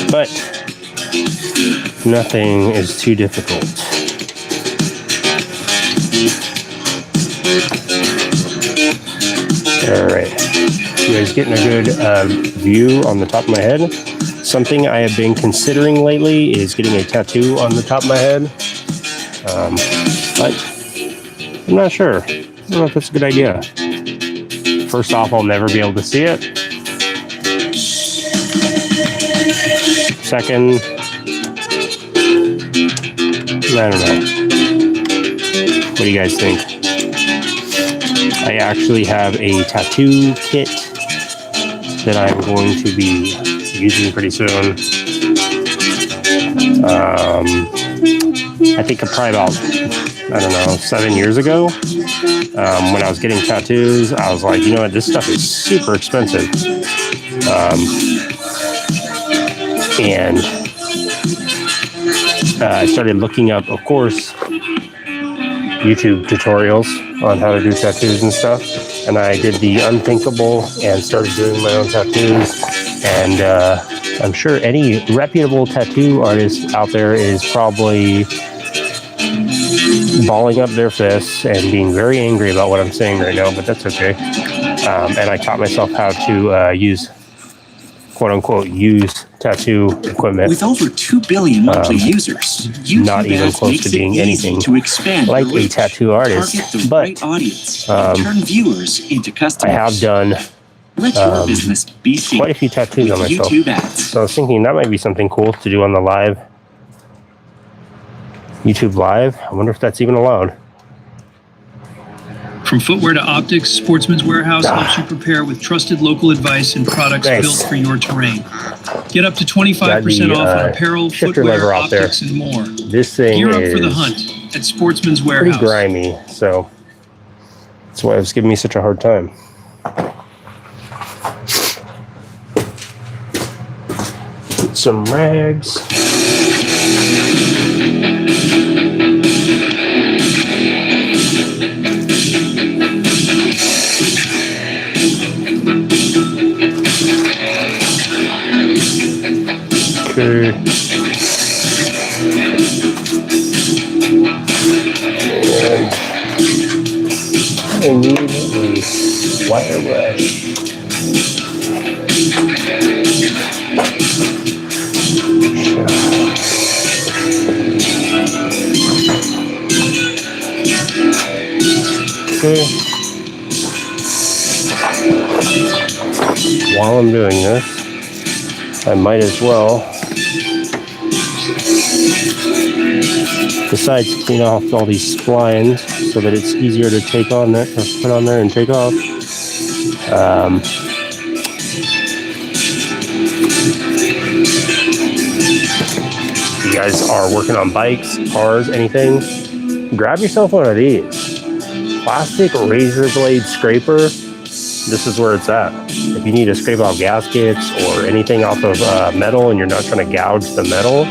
But nothing is too difficult. All right, you guys getting a good view on the top of my head. Something I have been considering lately is getting a tattoo on the top of my head, but I'm not sure. I don't know if that's a good idea. First off, I'll never be able to see it. Second, I don't know. What do you guys think? I actually have a tattoo kit that I'm going to be using pretty soon. I think probably about, I don't know, 7 years ago, when I was getting tattoos, I was like, you know what, this stuff is super expensive. And I started looking up, of course, YouTube tutorials on how to do tattoos and stuff. And I did the unthinkable and started doing my own tattoos. And I'm sure any reputable tattoo artist out there is probably balling up their fists and being very angry about what I'm saying right now, but that's okay. And I taught myself how to use, quote unquote, use tattoo equipment. With over 2 billion monthly users, YouTube not even ads close makes to it being easy anything to expand like your a reach, tattoo artist, target the but right audience, and turn viewers into I customers. have done Let your business be seen quite a few tattoos with on myself. YouTube ads. So I was thinking that might be something cool to do on the live. YouTube Live. I wonder if that's even allowed. From footwear to optics, Sportsman's Warehouse helps you prepare with trusted local advice and products Nice. built for your terrain. Get up to 25% Got the, off on apparel, shifter footwear, lever out there. optics, and more. This thing Gear up is for the hunt at Sportsman's pretty Warehouse. grimy, so that's why it's giving me such a hard time. Get some rags. Okay. And I need a wire brush. Okay. While I'm doing this, I might as well, besides clean off all these splines so that it's easier to take on there, or put on there and take off. You guys are working on bikes, cars, anything, grab yourself one of these. Plastic razor blade scraper. This is where it's at. If you need to scrape off gaskets or anything off of metal and you're not trying to gouge the metal,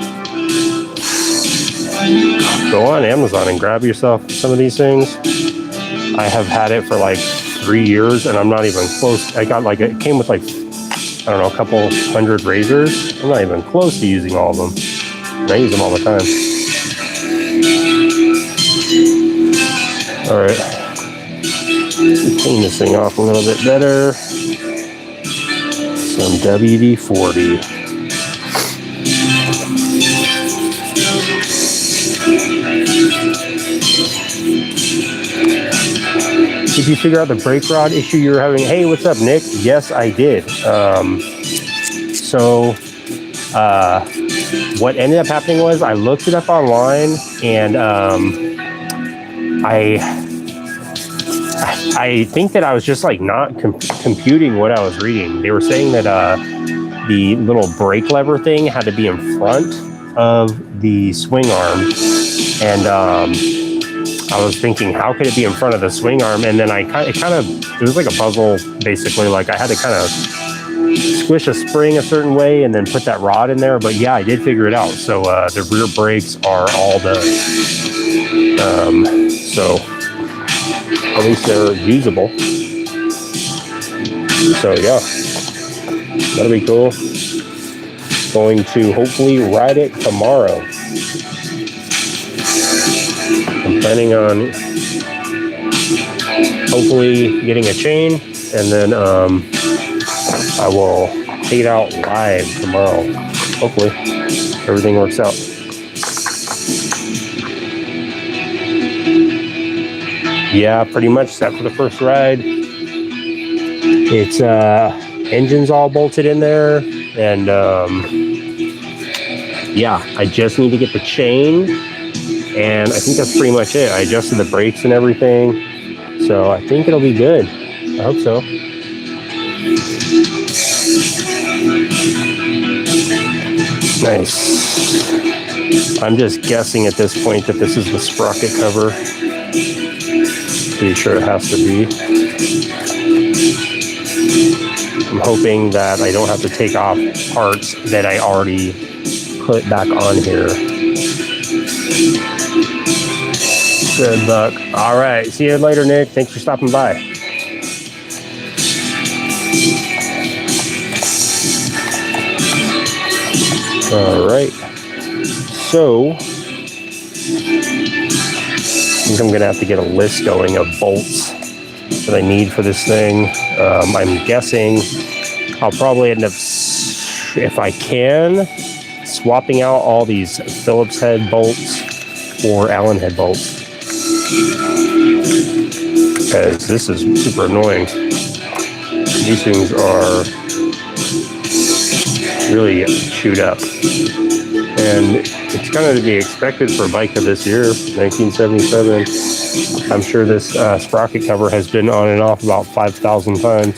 go on Amazon and grab yourself some of these things. I have had it for like 3 years and I'm not even close. I got like, it came with like, I don't know, a couple hundred razors. I'm not even close to using all of them. And I use them all the time. All right. Clean this thing off a little bit better. Some WD-40. Did you figure out the brake rod issue you were having? Hey, what's up, Nick? Yes, I did. What ended up happening was I looked it up online and I think that I was just like not computing what I was reading. They were saying that the little brake lever thing had to be in front of the swing arm, and I was thinking, how could it be in front of the swing arm? And then it was like a puzzle, basically. Like I had to kind of squish a spring a certain way and then put that rod in there. But yeah, I did figure it out. So the rear brakes are all done. So at least they're usable. So yeah, that'll be cool. Going to hopefully ride it tomorrow. I'm planning on hopefully getting a chain, and then I will take it out live tomorrow. Hopefully everything works out. Yeah, pretty much set for the first ride. It's engine's all bolted in there, and yeah, I just need to get the chain, and I think that's pretty much it. I adjusted the brakes and everything, so I think it'll be good. I hope so. Nice. I'm just guessing at this point that this is the Sprocket cover. Pretty sure it has to be. I'm hoping that I don't have to take off parts that I already put back on here. Good luck. All right. See you later, Nick. Thanks for stopping by. All right. So, I think I'm going to have to get a list going of bolts that I need for this thing. I'm guessing I'll probably end up, if I can, swapping out all these Phillips head bolts for Allen head bolts. Because this is super annoying. These things are really chewed up. And it's kind of to be expected for a bike of this year, 1977. I'm sure this Sprocket cover has been on and off about 5,000 times.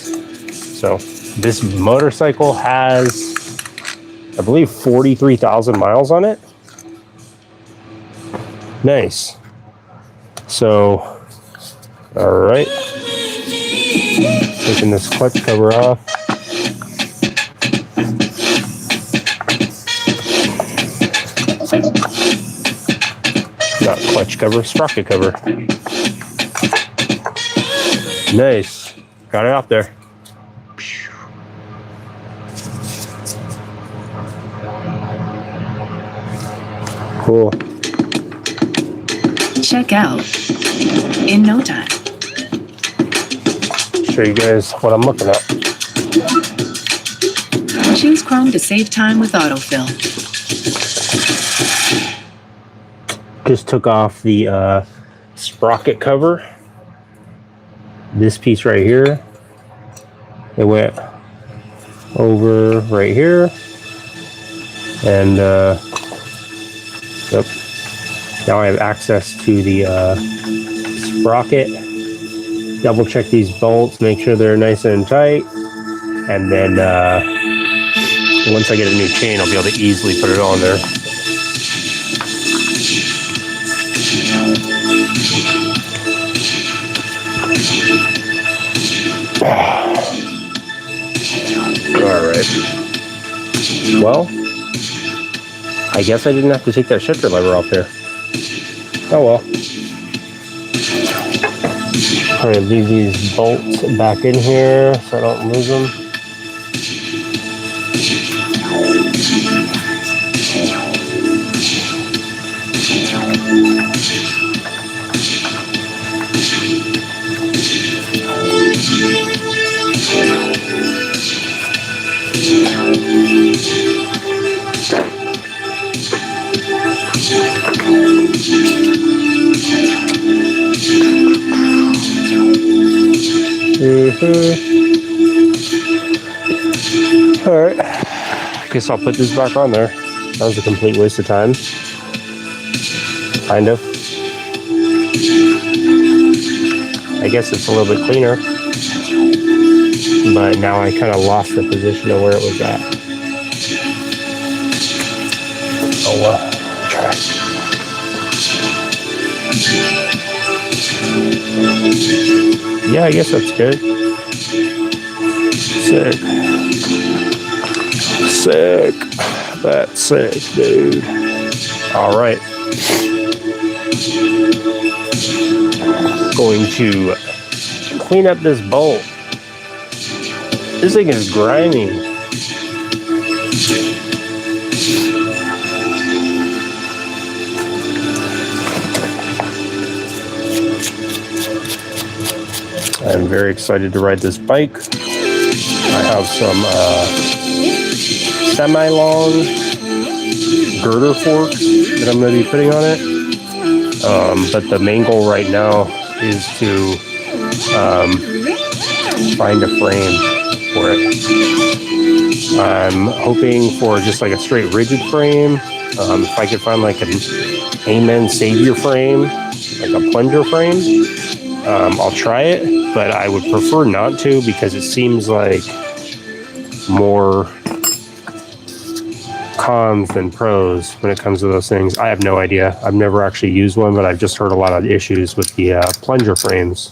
So this motorcycle has, I believe, 43,000 miles on it. Nice. So, all right. Taking this clutch cover off. Not clutch cover, Sprocket cover. Nice. Got it off there. Cool. Check out in no time. Show you guys what I'm looking at. Choose Chrome to save time with autofill. Just took off the Sprocket cover. This piece right here. It went over right here. And yep. Now I have access to the Sprocket. Double check these bolts, make sure they're nice and tight. And then once I get a new chain, I'll be able to easily put it on there. All right. Well, I guess I didn't have to take that shifter lever off there. Oh well. All right, leave these bolts back in here so I don't lose them. All right, I guess I'll put this back on there. That was a complete waste of time. Kind of. I guess it's a little bit cleaner. But now I kind of lost the position of where it was at. Oh well, try. Yeah, I guess that's good. Sick. Sick. That's sick, dude. All right. Going to clean up this bolt. This thing is grimy. I'm very excited to ride this bike. I have some semi-long girder forks that I'm going to be putting on it. But the main goal right now is to find a frame for it. I'm hoping for just like a straight rigid frame. If I could find like an Amen Savior frame, like a plunger frame, I'll try it, but I would prefer not to because it seems like more cons than pros when it comes to those things. I have no idea. I've never actually used one, but I've just heard a lot of issues with the plunger frames.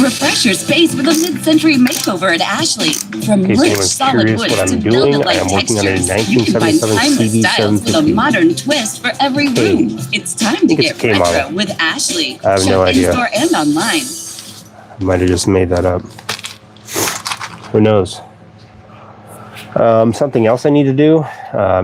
Refresh your space with a mid-century makeover at Ashley. From In case rich, anyone's solid curious wood what to I'm doing, I velvet-like am working on a textures, you can find 1977 timeless styles with a CB750. modern twist for every room. It's time to think it's get a K retro model. with Ashley. I have no Shop idea. in-store and online. I might have just made that up. Who knows? Something else I need to do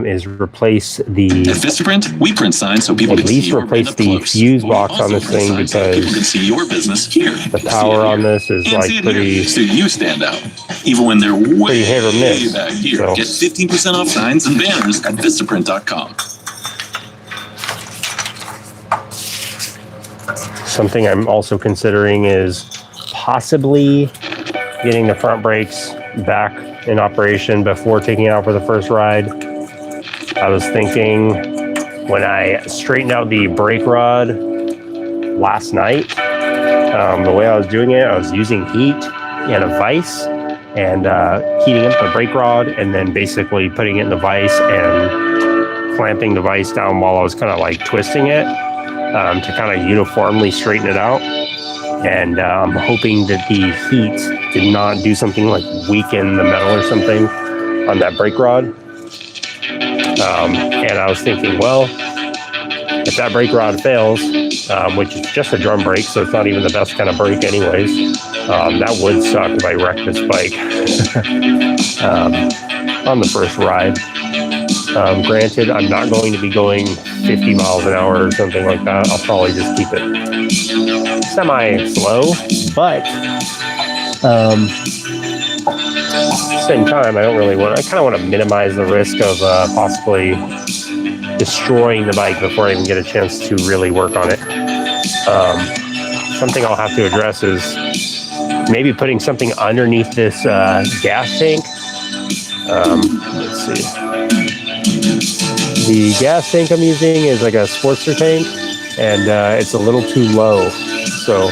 is replace the, At Vistaprint, we print signs so people at can see least your replace brand up the close. fuse We box also on this print thing signs so people can because see your business here. the power on this is And like see it pretty, here, so you stand out, even when they're way hit or miss. back here. So- Get 15% off signs and banners at Vistaprint.com. something I'm also considering is possibly getting the front brakes back in operation before taking it out for the first ride. I was thinking when I straightened out the brake rod last night, the way I was doing it, I was using heat and a vise and heating up the brake rod and then basically putting it in the vise and clamping the vise down while I was kind of like twisting it to kind of uniformly straighten it out. And I'm hoping that the heat did not do something like weaken the metal or something on that brake rod. And I was thinking, well, if that brake rod fails, which is just a drum brake, so it's not even the best kind of brake anyways, that would suck if I wrecked this bike on the first ride. Granted, I'm not going to be going 50 miles an hour or something like that. I'll probably just keep it semi-slow, but same time, I kind of want to minimize the risk of possibly destroying the bike before I even get a chance to really work on it. Something I'll have to address is maybe putting something underneath this gas tank. Let's see. The gas tank I'm using is like a Sportster tank, and it's a little too low, so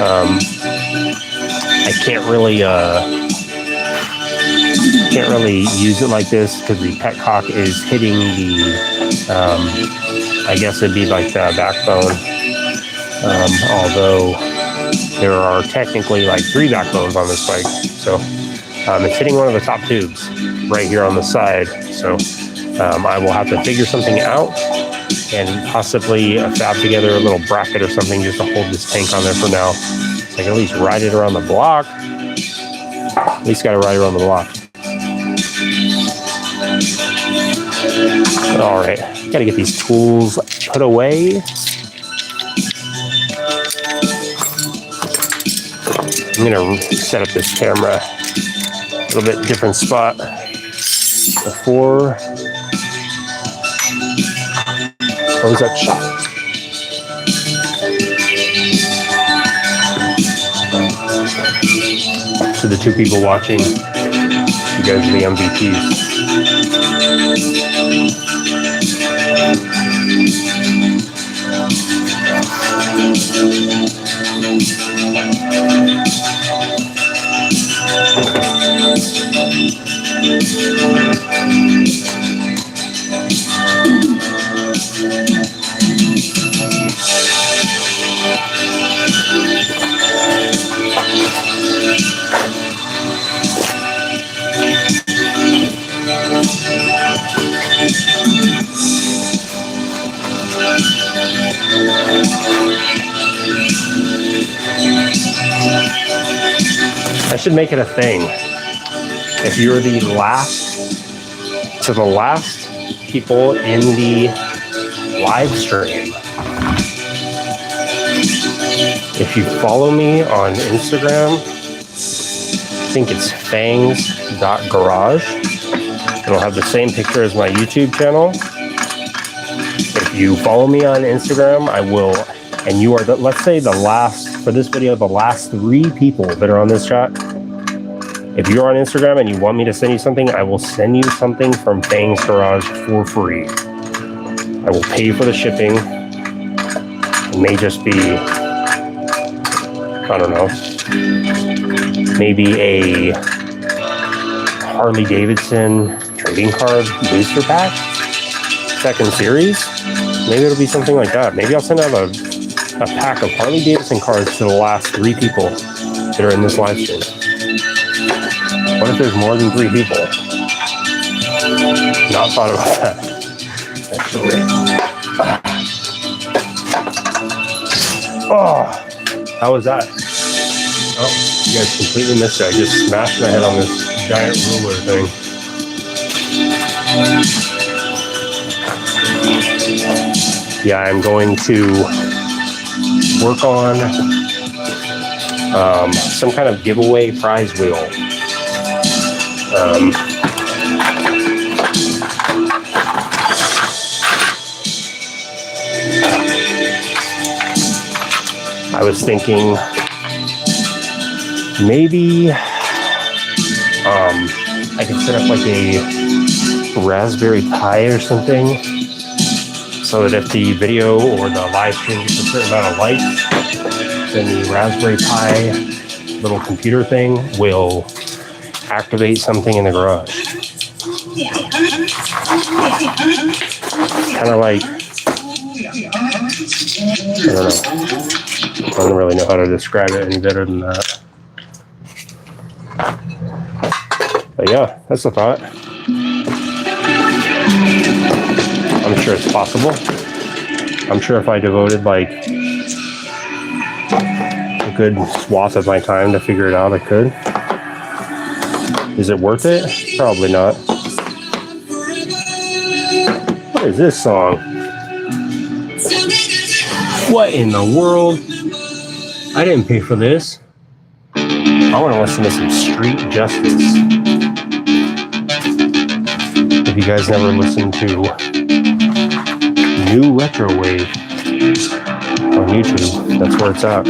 I can't really use it like this because the petcock is hitting the I guess it'd be like the backbone, although there are technically like 3 backbones on this bike, so it's hitting one of the top tubes right here on the side. So I will have to figure something out and possibly fab together a little bracket or something just to hold this tank on there for now. So I can at least ride it around the block. At least got to ride around the block. All right, got to get these tools put away. I'm gonna set up this camera a little bit different spot before. What was that shot? To the 2 people watching, you guys are the MVPs. I should make it a thing. If you're the last people in the live stream, if you follow me on Instagram, I think it's fangs.garage. It'll have the same picture as my YouTube channel. If you follow me on Instagram, I will, and you are, let's say the last, for this video, the last 3 people that are on this chat. If you're on Instagram and you want me to send you something, I will send you something from Fang's Garage for free. I will pay for the shipping. It may just be, I don't know, maybe a Harley Davidson trading card booster pack, second series. Maybe it'll be something like that. Maybe I'll send out a pack of Harley Davidson cards to the last 3 people that are in this live stream. What if there's more than 3 people? Not thought about that, actually. Oh, how was that? Oh, you guys completely missed it. I just smashed my head on this giant ruler thing. Yeah, I'm going to work on some kind of giveaway prize wheel. I was thinking maybe I could set up like a Raspberry Pi or something, so that if the video or the live stream gets a certain amount of likes, then the Raspberry Pi little computer thing will activate something in the garage. Kind of like, I don't know. I don't really know how to describe it any better than that. But yeah, that's a thought. I'm sure it's possible. I'm sure if I devoted like a good swath of my time to figure it out, I could. Is it worth it? Probably not. What is this song? What in the world? I didn't pay for this. I want to listen to some Street Justice. If you guys never listened to New Retro Wave on YouTube, that's where it's at.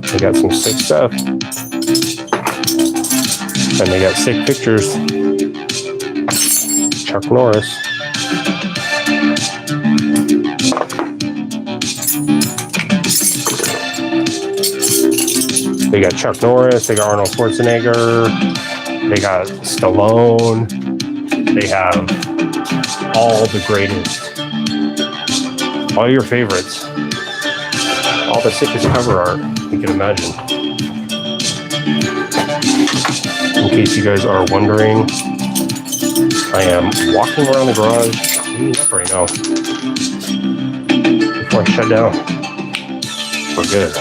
They got some sick stuff. And they got sick pictures. Chuck Norris. They got Chuck Norris, they got Arnold Schwarzenegger, they got Stallone, they have all the greatest, all your favorites, all the sickest cover art you can imagine. In case you guys are wondering, I am walking around the garage, cleaning up right now. Before I shut down, we're good.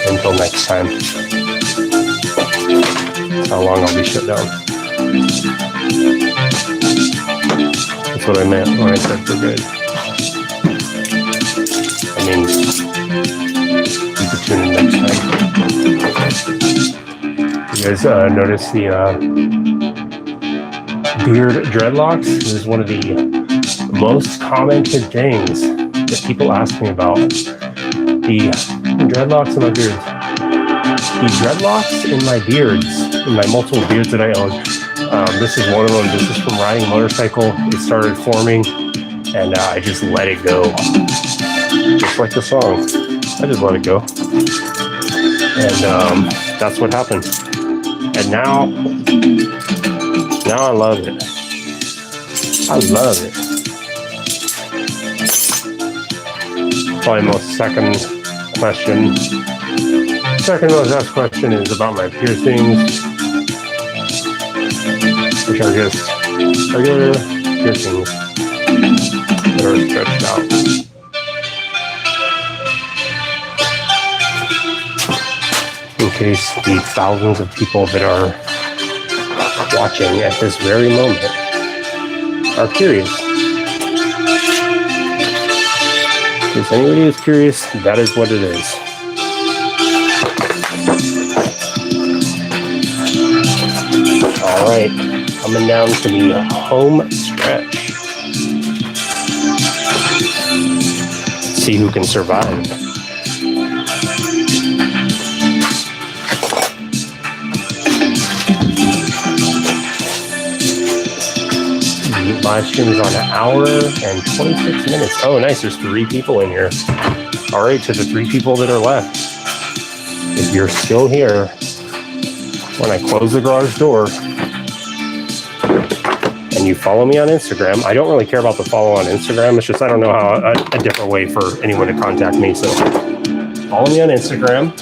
Until next time. How long I'll be shut down. That's what I meant when I said for good. I mean, you can tune in next time. You guys notice the beard dreadlocks? This is one of the most commented things that people ask me about. The dreadlocks in my beards. The dreadlocks in my beards, in my multiple beards that I own. This is one of them. This is from riding a motorcycle. It started forming, and I just let it go. Just like the song. I just let it go. And that's what happened. And now I love it. I love it. Probably most second most asked question is about my piercings, which are just regular piercings that are stretched out. In case the thousands of people that are watching at this very moment are curious. If anybody is curious, that is what it is. All right, coming down to the home stretch. See who can survive. The live stream is on an hour and 26 minutes. Oh, nice. There's 3 people in here. All right, to the 3 people that are left, if you're still here when I close the garage door and you follow me on Instagram, I don't really care about the follow on Instagram. It's just I don't know how a different way for anyone to contact me. So follow me on Instagram,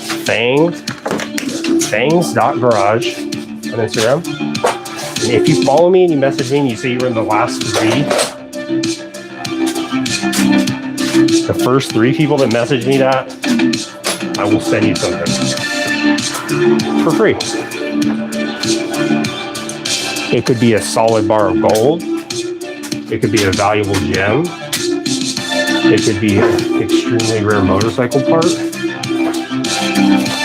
fangs.garage on Instagram. And if you follow me and you message me and you say you're in the last 3, the first 3 people that message me that, I will send you something for free. It could be a solid bar of gold. It could be a valuable gem. It could be an extremely rare motorcycle part.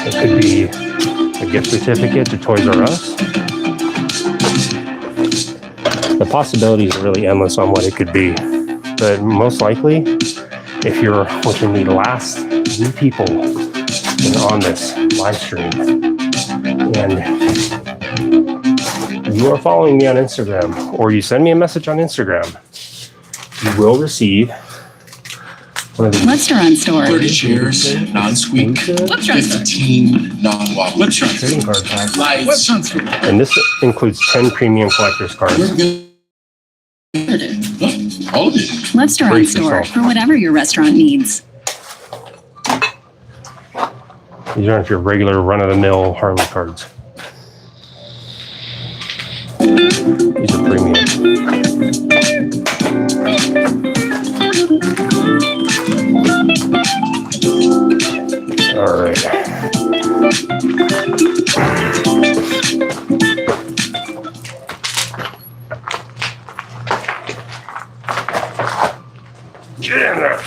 It could be a gift certificate to Toys R Us. The possibilities are really endless on what it could be. But most likely, if you're within the last 3 people on this live stream and you are following me on Instagram or you send me a message on Instagram, you will receive one of the Restaurant store. 30 chairs, non-squeak, 15 non-wobble trading card packs. lights. And this includes 10 premium collector's cards. Hold it. Restaurant Brace store yourself. for whatever your restaurant needs. These aren't your regular run-of-the-mill Harley cards. These are premium. All right. Get in there.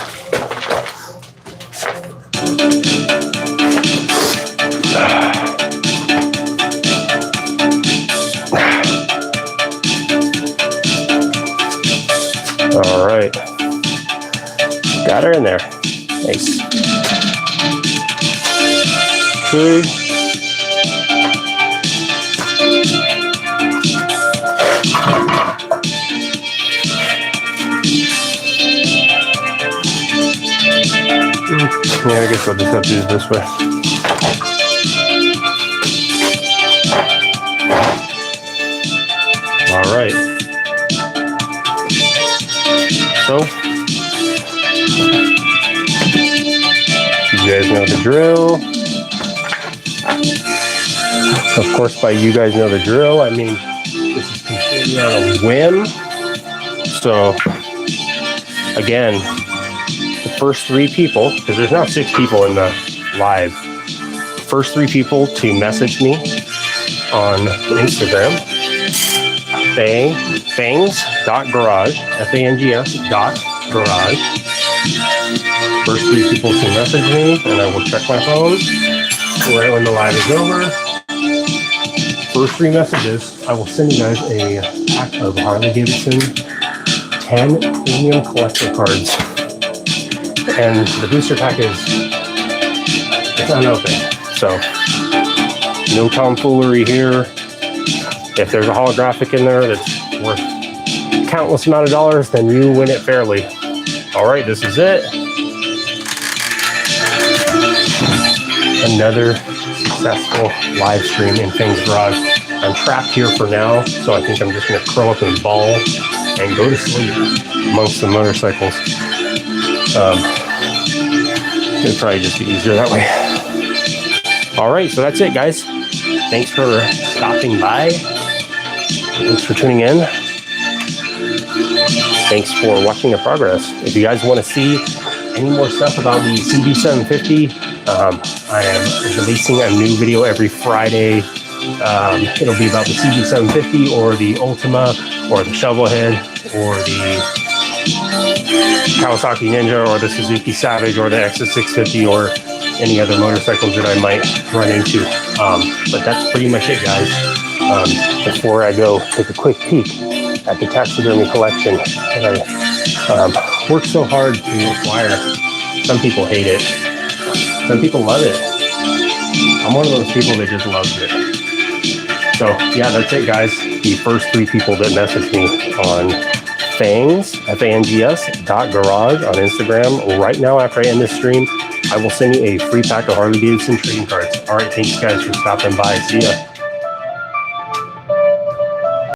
All right. Got her in there. Nice. Okay. Yeah, I guess I'll just have to do it this way. All right. So, you guys know the drill. Of course, by you guys know the drill, I mean, this is completely on a whim. So, again, the first 3 people, because there's now 6 people in the live, first 3 people to message me on Instagram, fangs.garage, fangs.garage. First 3 people to message me, and I will check my phone right when the live is over. First 3 messages, I will send you guys a pack of Harley Davidson 10 premium collector cards. And the booster pack is it's unopened. So no tomfoolery here. If there's a holographic in there that's worth countless amount of dollars, then you win it fairly. All right, this is it. Another successful live stream in Fang's Garage. I'm trapped here for now, so I think I'm just gonna curl up and ball and go to sleep amongst the motorcycles. It'd probably just be easier that way. All right, so that's it, guys. Thanks for stopping by. Thanks for tuning in. Thanks for watching the progress. If you guys want to see any more stuff about the CB750, I am releasing a new video every Friday. It'll be about the CB750 or the Ultima or the Shovelhead or the Kawasaki Ninja or the Suzuki Savage or the XS650 or any other motorcycles that I might run into. But that's pretty much it, guys. Before I go take a quick peek at the taxidermy collection that I worked so hard to acquire. Some people hate it. Some people love it. I'm one of those people that just loves it. So yeah, that's it, guys. The first 3 people that messaged me on Fangs, FANGS.garage on Instagram right now after I end this stream, I will send you a free pack of Harley Davidson trading cards. All right, thanks guys for stopping by. See ya.